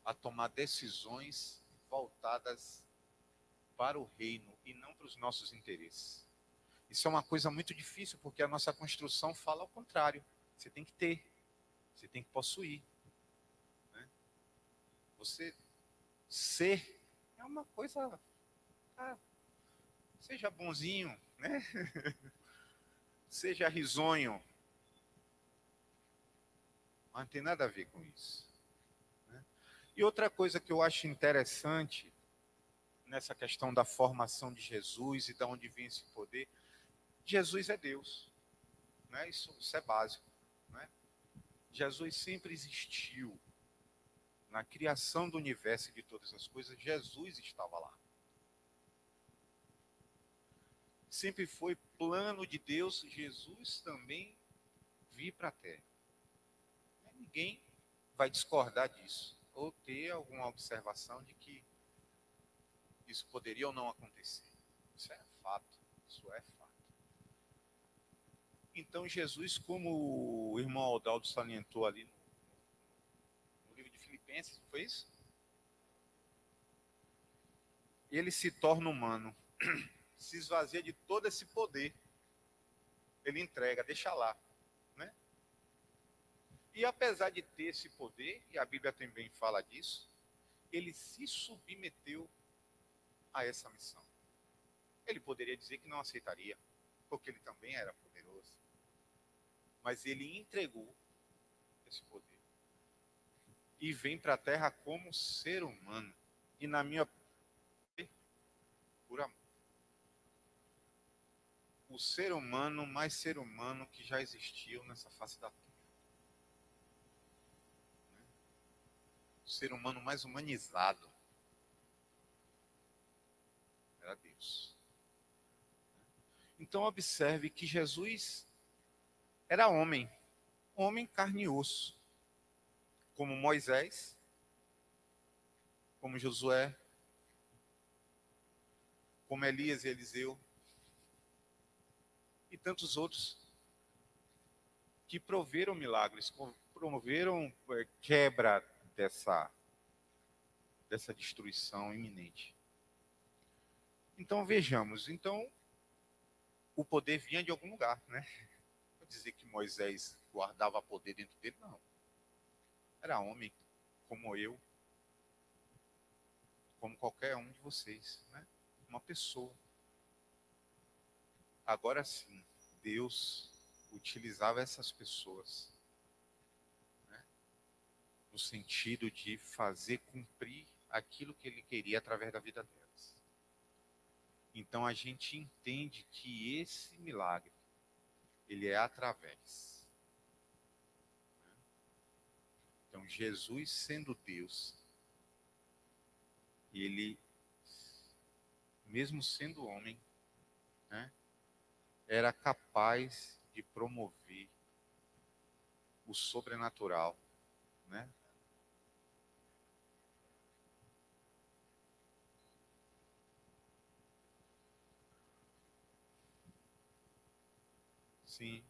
a tomar decisões voltadas para o reino e não para os nossos interesses. Isso é uma coisa muito difícil, porque a nossa construção fala ao contrário. Você tem que ter, você tem que possuir. Né? Você ser é uma coisa... seja bonzinho, né? Seja risonho. Mas não tem nada a ver com isso. E outra coisa que eu acho interessante nessa questão da formação de Jesus e de onde vem esse poder, Jesus é Deus, né? Isso é básico, né? Jesus sempre existiu na criação do universo e de todas as coisas. Jesus estava lá. Sempre foi plano de Deus Jesus também vir para a Terra. Ninguém vai discordar disso ou ter alguma observação de que isso poderia ou não acontecer. Isso é fato. Isso é fato. Então, Jesus, como o irmão Aldaldo salientou ali no livro de Filipenses, não foi isso? Ele se torna humano, se esvazia de todo esse poder. Ele entrega, deixa lá, né? E apesar de ter esse poder, e a Bíblia também fala disso, ele se submeteu a essa missão. Ele poderia dizer que não aceitaria, porque ele também era poderoso. Mas ele entregou esse poder. E vem para a Terra como ser humano. E na minha por amor. O ser humano mais ser humano que já existiu nessa face da Terra. O ser humano mais humanizado era Deus. Então observe que Jesus era homem, homem carne e osso, como Moisés, como Josué, como Elias e Eliseu, e tantos outros que proveram milagres, promoveram quebra dessa destruição iminente. Então vejamos, então o poder vinha de algum lugar, né? Não vou dizer que Moisés guardava poder dentro dele, não. Era homem, como eu, como qualquer um de vocês, né? Uma pessoa. Agora sim, Deus utilizava essas pessoas, né? No sentido de fazer cumprir aquilo que ele queria através da vida delas. Então a gente entende que esse milagre, ele é através. Então Jesus sendo Deus, ele, mesmo sendo homem, né, era capaz de promover o sobrenatural, né? Sim.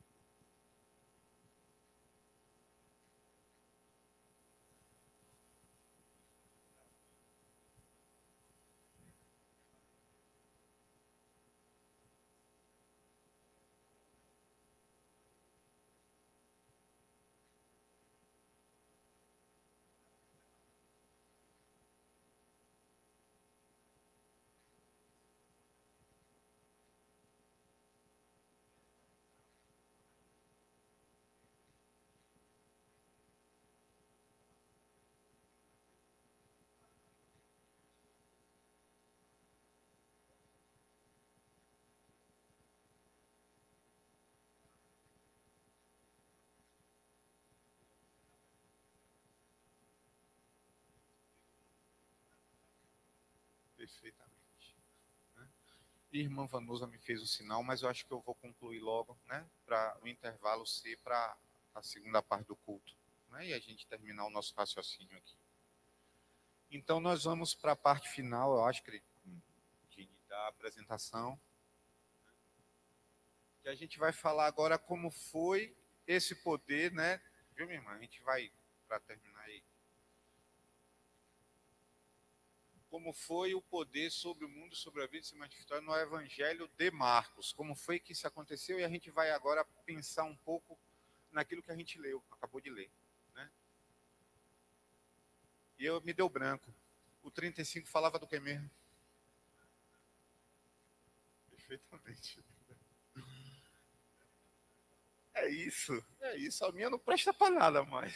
Perfeitamente. Né? E a irmã Vanusa me fez o sinal, mas eu acho que eu vou concluir logo, né? Para o intervalo ser para a segunda parte do culto, né? E a gente terminar o nosso raciocínio aqui. Então nós vamos para a parte final, eu acho que da apresentação, que a gente vai falar agora como foi esse poder, né? Viu, minha irmã? A gente vai, para terminar aí, como foi o poder sobre o mundo, sobre a vida se manifestar no Evangelho de Marcos, como foi que isso aconteceu, e a gente vai agora pensar um pouco naquilo que a gente leu, acabou de ler, né? E eu me deu branco. O 35 falava do que mesmo? Perfeitamente. É isso. A minha não presta para nada mais.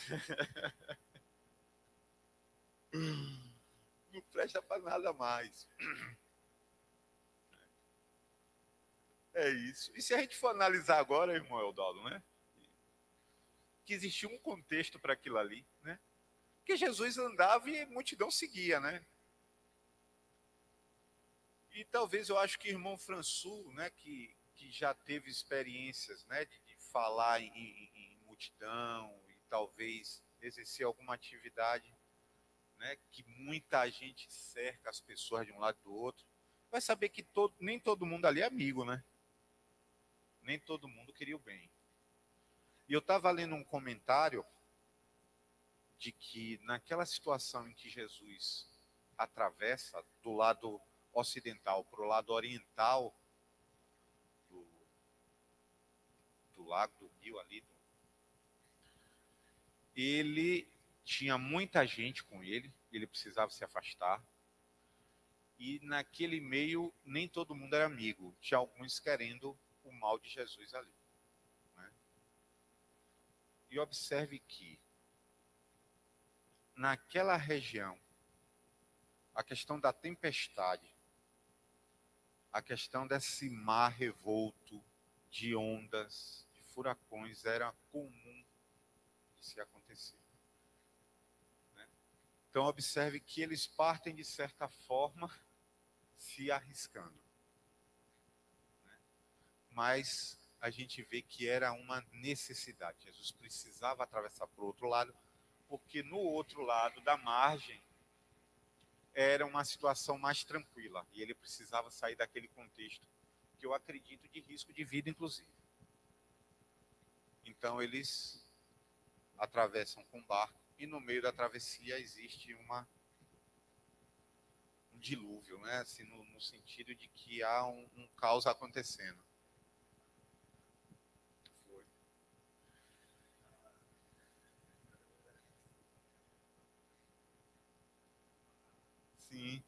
Não presta para nada mais. É isso. E se a gente for analisar agora, irmão Eudaldo, né? Que existia um contexto para aquilo ali, né? Que Jesus andava e a multidão seguia, né? E talvez eu acho que o irmão Françu, né, que já teve experiências, né, de falar em multidão e talvez exercer alguma atividade, né, que muita gente cerca as pessoas de um lado e do outro, vai saber que nem todo mundo ali é amigo, né? Nem todo mundo queria o bem. E eu estava lendo um comentário de que naquela situação em que Jesus atravessa do lado ocidental para o lado oriental do lago, do rio ali, ele tinha muita gente com ele precisava se afastar, e naquele meio nem todo mundo era amigo, tinha alguns querendo o mal de Jesus ali, né? E observe que naquela região a questão da tempestade, a questão desse mar revolto, de ondas, de furacões, era comum de se acontecer, né? Então observe que eles partem de certa forma se arriscando, né? Mas a gente vê que era uma necessidade. Jesus precisava atravessar para o outro lado, porque no outro lado da margem era uma situação mais tranquila e ele precisava sair daquele contexto que eu acredito de risco de vida, inclusive. Então eles atravessam com barco e no meio da travessia existe um dilúvio, né? Assim, no sentido de que há um caos acontecendo. Foi. Sim.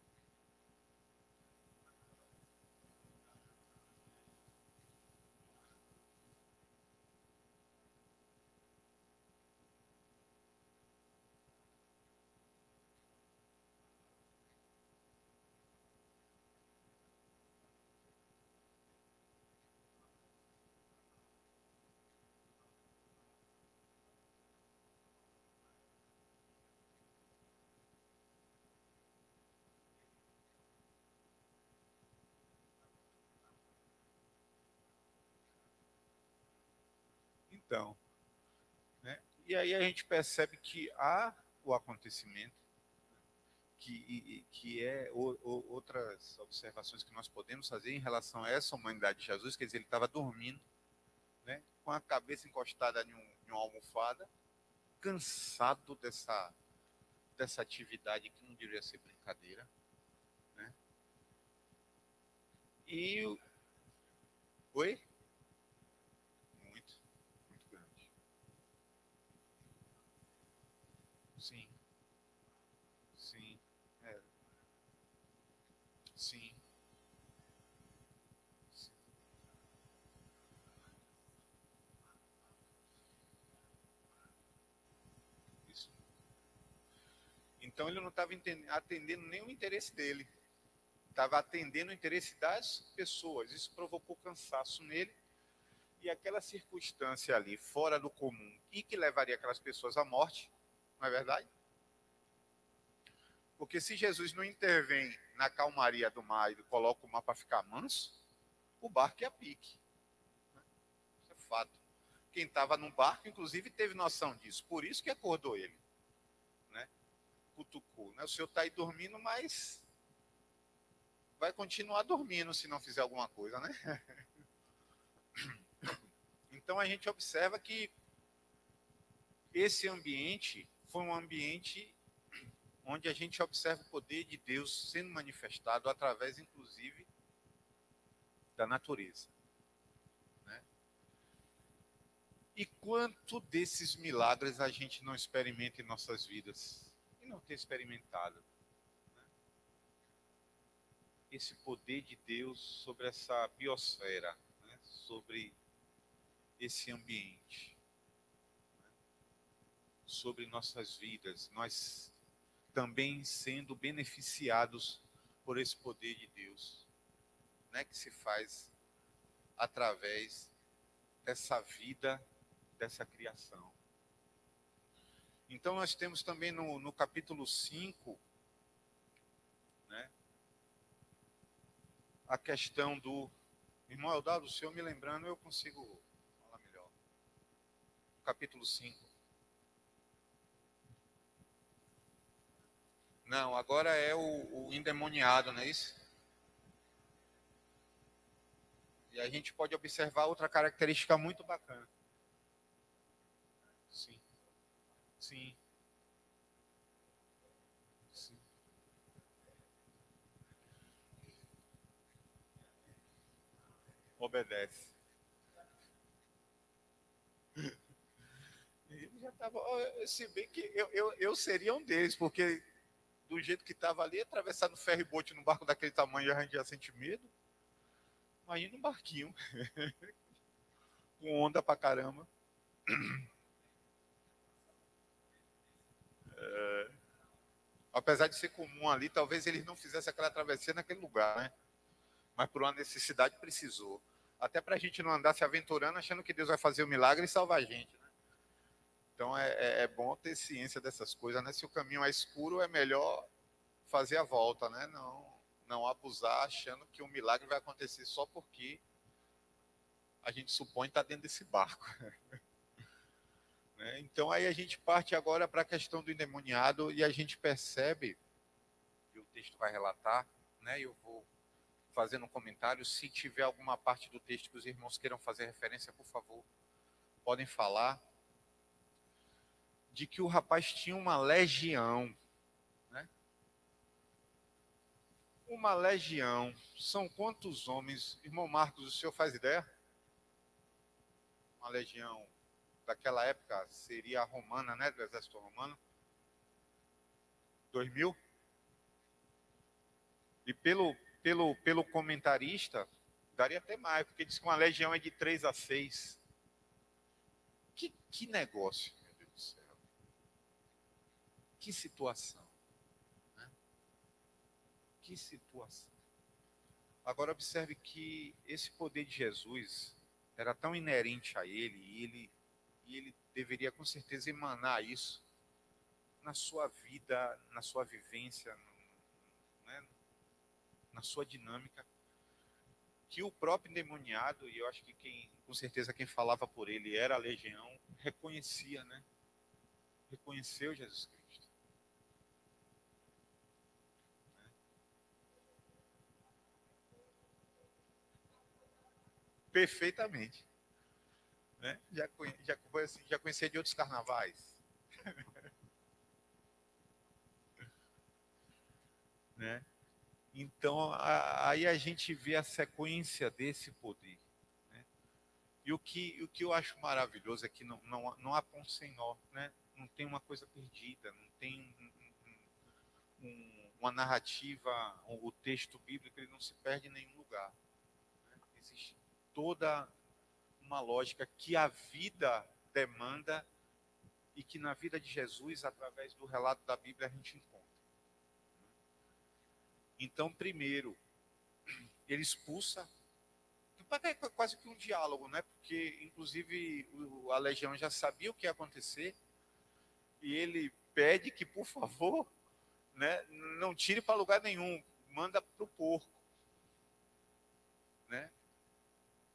Então, né? E aí a gente percebe que há o acontecimento, que é outras observações que nós podemos fazer em relação a essa humanidade de Jesus, quer dizer, ele estava dormindo, né, com a cabeça encostada em uma almofada, cansado dessa atividade que não deveria ser brincadeira, né? E oi? Muito, muito grande. Sim, sim, é, sim, sim, isso. Então ele não estava atendendo nem o interesse dele, estava atendendo o interesse das pessoas. Isso provocou cansaço nele e aquela circunstância ali fora do comum e que levaria aquelas pessoas à morte, não é verdade? Porque se Jesus não intervém na calmaria do mar e coloca o mar para ficar manso, o barco ia a pique. Isso é fato. Quem estava no barco, inclusive, teve noção disso. Por isso que acordou ele, né? Cutucou, né? O senhor está aí dormindo, mas vai continuar dormindo se não fizer alguma coisa, né? Então a gente observa que esse ambiente foi um ambiente onde a gente observa o poder de Deus sendo manifestado através, inclusive, da natureza, né? E quanto desses milagres a gente não experimenta em nossas vidas e não tem experimentado, né? Esse poder de Deus sobre essa biosfera, né? Sobre esse ambiente, né? Sobre nossas vidas. Nós também sendo beneficiados por esse poder de Deus, né, que se faz através dessa vida, dessa criação. Então, nós temos também no capítulo 5, né, a questão do... Irmão Eudaldo, o senhor me lembrando, eu consigo falar melhor. Capítulo 5. Não, agora é o endemoniado, não é isso? E a gente pode observar outra característica muito bacana. Sim. Sim. Sim. Obedece. Ele já estava... Se bem que eu seria um deles, porque do jeito que estava ali, atravessar no ferry-boat num barco daquele tamanho, a gente já sente medo. Imagina um barquinho. Com onda pra caramba. Apesar de ser comum ali, talvez eles não fizessem aquela travessia naquele lugar, né? Mas por uma necessidade precisou. Até para a gente não andar se aventurando achando que Deus vai fazer o milagre e salvar a gente, né? Então é bom ter ciência dessas coisas, né? Se o caminho é escuro, é melhor fazer a volta, né? Não abusar achando que o milagre vai acontecer só porque a gente supõe estar dentro desse barco. Né? Então aí a gente parte agora para a questão do endemoniado e a gente percebe, que o texto vai relatar, né? Eu vou fazendo um comentário, se tiver alguma parte do texto que os irmãos queiram fazer referência, por favor, podem falar, de que o rapaz tinha uma legião, né? Uma legião, são quantos homens? Irmão Marcos, o senhor faz ideia? Uma legião daquela época seria a romana, né, do exército romano. 2.000? E pelo comentarista, daria até mais, porque diz que uma legião é de 3 a 6. Que negócio, meu Deus do céu. Que situação. Né? Que situação. Agora observe que esse poder de Jesus era tão inerente a ele, e ele deveria com certeza emanar isso na sua vida, na sua vivência, né, na sua dinâmica, que o próprio endemoniado, e eu acho que com certeza quem falava por ele era a legião, reconhecia, né? Reconheceu Jesus Cristo. Né? Perfeitamente. Né? Já conhecia de outros carnavais. Né? Então, aí a gente vê a sequência desse poder. Né? E o que eu acho maravilhoso é que não há ponto sem nó. Né? Não tem uma coisa perdida, não tem uma narrativa, o texto bíblico ele não se perde em nenhum lugar. Né? Existe toda uma lógica que a vida demanda e que na vida de Jesus, através do relato da Bíblia, a gente encontra. Então, primeiro, ele expulsa, é quase que um diálogo, né? Porque, inclusive, a legião já sabia o que ia acontecer e ele pede que, por favor, né, não tire para lugar nenhum, manda para o porco. Né?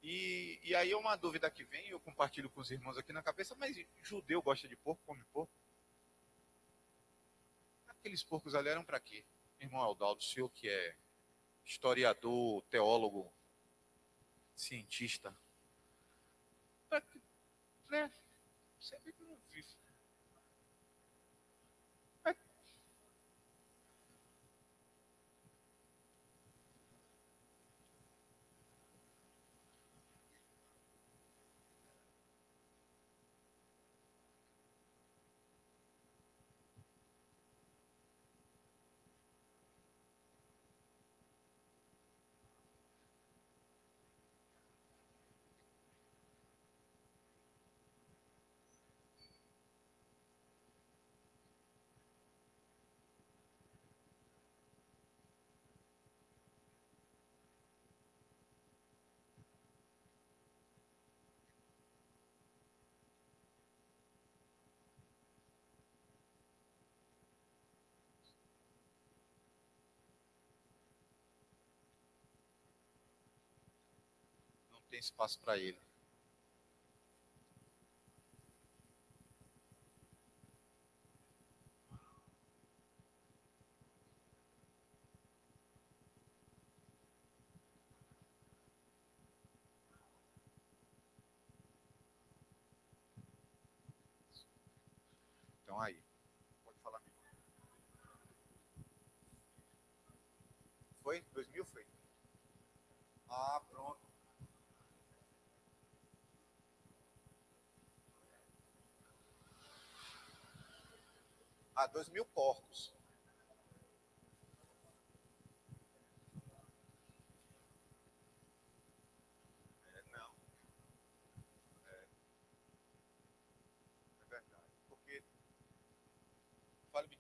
E aí é uma dúvida que vem, eu compartilho com os irmãos aqui na cabeça, mas judeu gosta de porco, come porco? Aqueles porcos ali eram para quê? Irmão Eudaldo, o senhor que é historiador, teólogo, cientista, para que, né? Sempre que não vive. tem espaço para ele. Então aí, pode falar. Foi? 2000 foi? Ah, pronto. Ah, 2000 porcos. Não, é verdade. Porque, fale-me.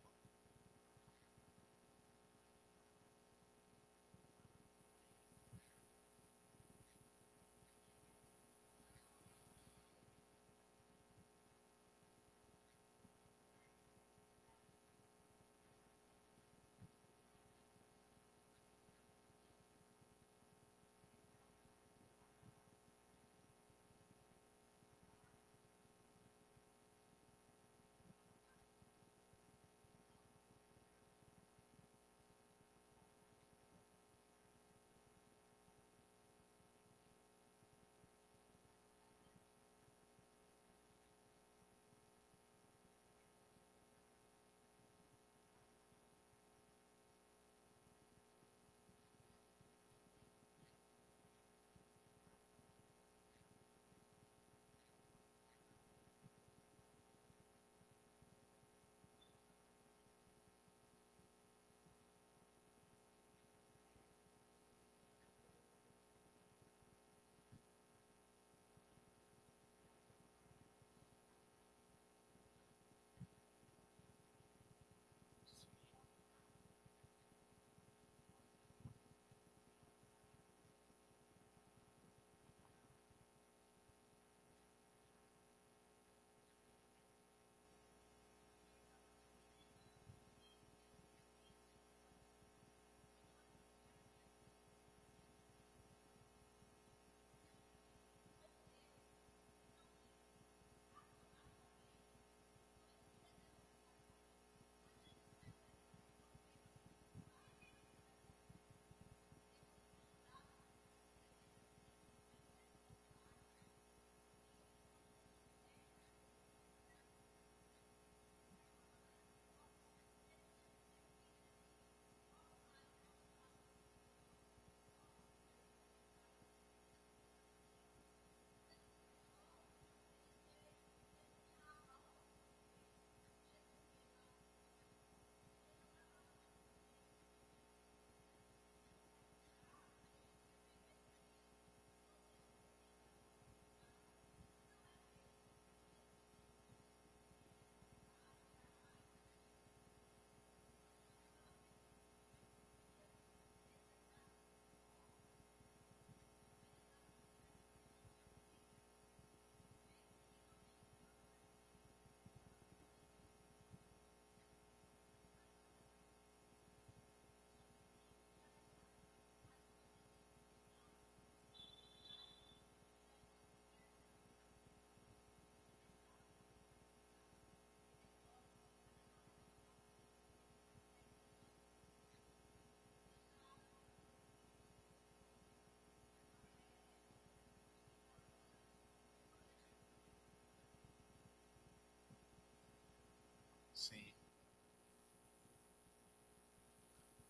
Sim.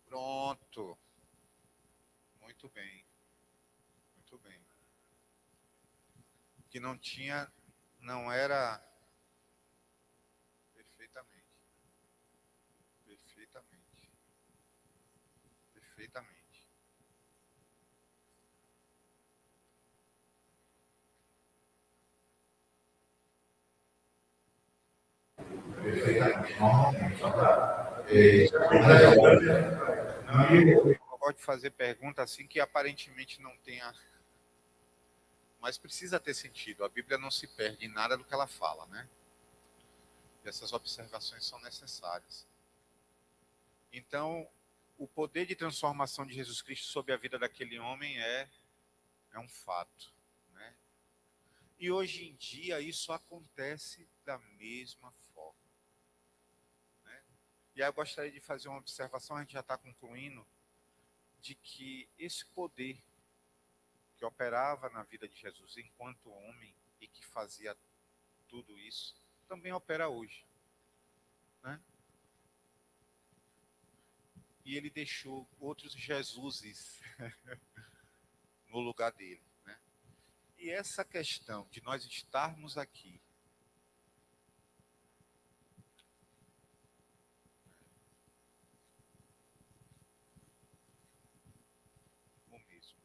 Pronto. Muito bem. Muito bem. Que não tinha, não era perfeitamente. Perfeitamente. Perfeitamente. Perfeitamente. Normalmente, só para. Não, eu gosto de fazer pergunta assim que aparentemente não tenha, mas precisa ter sentido. A Bíblia não se perde em nada do que ela fala, né? E essas observações são necessárias. Então, o poder de transformação de Jesus Cristo sobre a vida daquele homem é um fato. E hoje em dia isso acontece da mesma forma. Né? E aí eu gostaria de fazer uma observação, a gente já está concluindo, de que esse poder que operava na vida de Jesus enquanto homem e que fazia tudo isso, também opera hoje. Né? E ele deixou outros Jesuses no lugar dele. Né? E essa questão de nós estarmos aqui, o mesmo.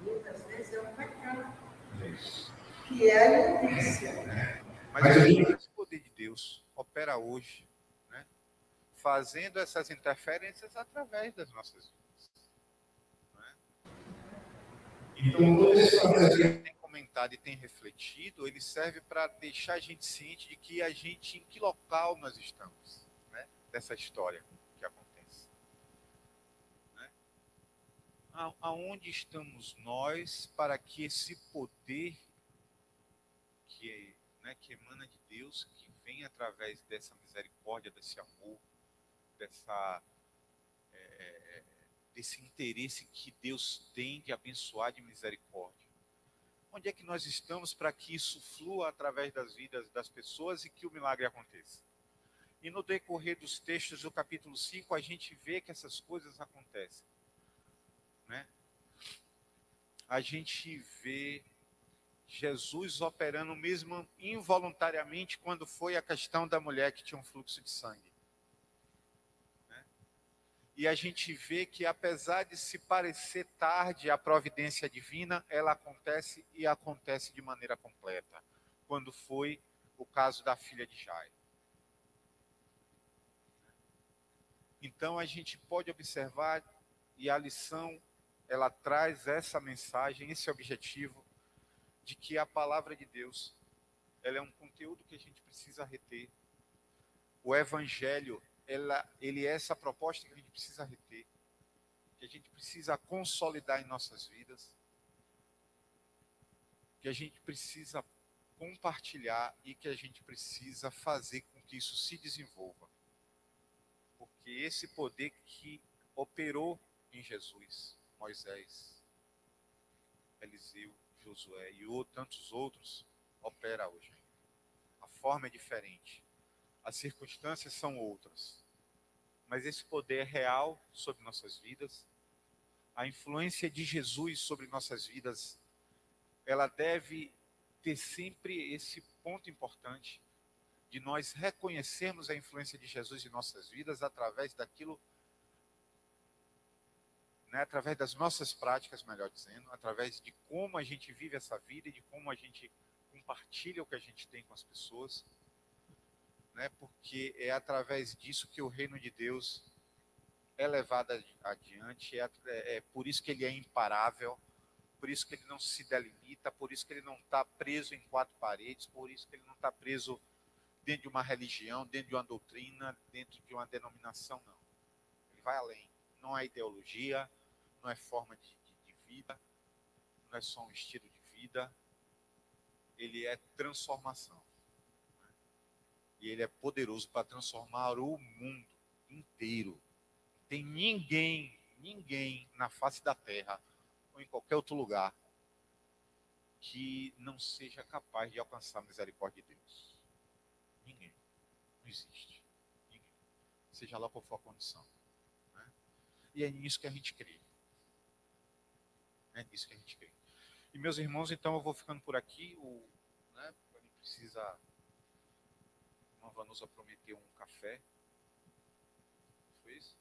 Muitas vezes é um pecado, Isso. que é a injustiça. Mas esse poder de Deus opera hoje, né? Fazendo essas interferências através das nossas vidas. Né? Então, todo esse processo que a gente tem comentado e tem refletido, ele serve para deixar a gente ciente de que a gente, em que local nós estamos, né? Dessa história que acontece. Né? Aonde estamos nós para que esse poder que emana de Deus, que vem através dessa misericórdia, desse amor, desse interesse que Deus tem de abençoar de misericórdia. Onde é que nós estamos para que isso flua através das vidas das pessoas e que o milagre aconteça? E no decorrer dos textos do capítulo 5, a gente vê que essas coisas acontecem. Né? A gente vê Jesus operando mesmo involuntariamente quando foi a questão da mulher que tinha um fluxo de sangue. Né? E a gente vê que apesar de se parecer tarde a providência divina, ela acontece e acontece de maneira completa. Quando foi o caso da filha de Jairo. Então a gente pode observar, e a lição ela traz essa mensagem, esse objetivo, de que a palavra de Deus, ela é um conteúdo que a gente precisa reter. O evangelho, ele é essa proposta que a gente precisa reter, que a gente precisa consolidar em nossas vidas, que a gente precisa compartilhar e que a gente precisa fazer com que isso se desenvolva. Porque esse poder que operou em Jesus, Moisés, Eliseu, Josué e tantos outros, opera hoje. A forma é diferente. As circunstâncias são outras. Mas esse poder é real sobre nossas vidas. A influência de Jesus sobre nossas vidas, ela deve ter sempre esse ponto importante de nós reconhecermos a influência de Jesus em nossas vidas através daquilo, né, através das nossas práticas, melhor dizendo, através de como a gente vive essa vida e de como a gente compartilha o que a gente tem com as pessoas, né, porque é através disso que o reino de Deus é levado adiante, é por isso que ele é imparável, por isso que ele não se delimita, por isso que ele não está preso em quatro paredes, por isso que ele não está preso dentro de uma religião, dentro de uma doutrina, dentro de uma denominação, não. Ele vai além. Não é ideologia, não é forma de vida, não é só um estilo de vida, ele é transformação. E ele é poderoso para transformar o mundo inteiro. Não tem ninguém na face da terra ou em qualquer outro lugar que não seja capaz de alcançar a misericórdia de Deus. Ninguém. Não existe. Ninguém. Seja lá qual for a condição. Né? E é nisso que a gente crê. É nisso que a gente crê. E meus irmãos, então eu vou ficando por aqui. Né, a gente precisa. A irmã Vanusa prometeu um café. Foi isso?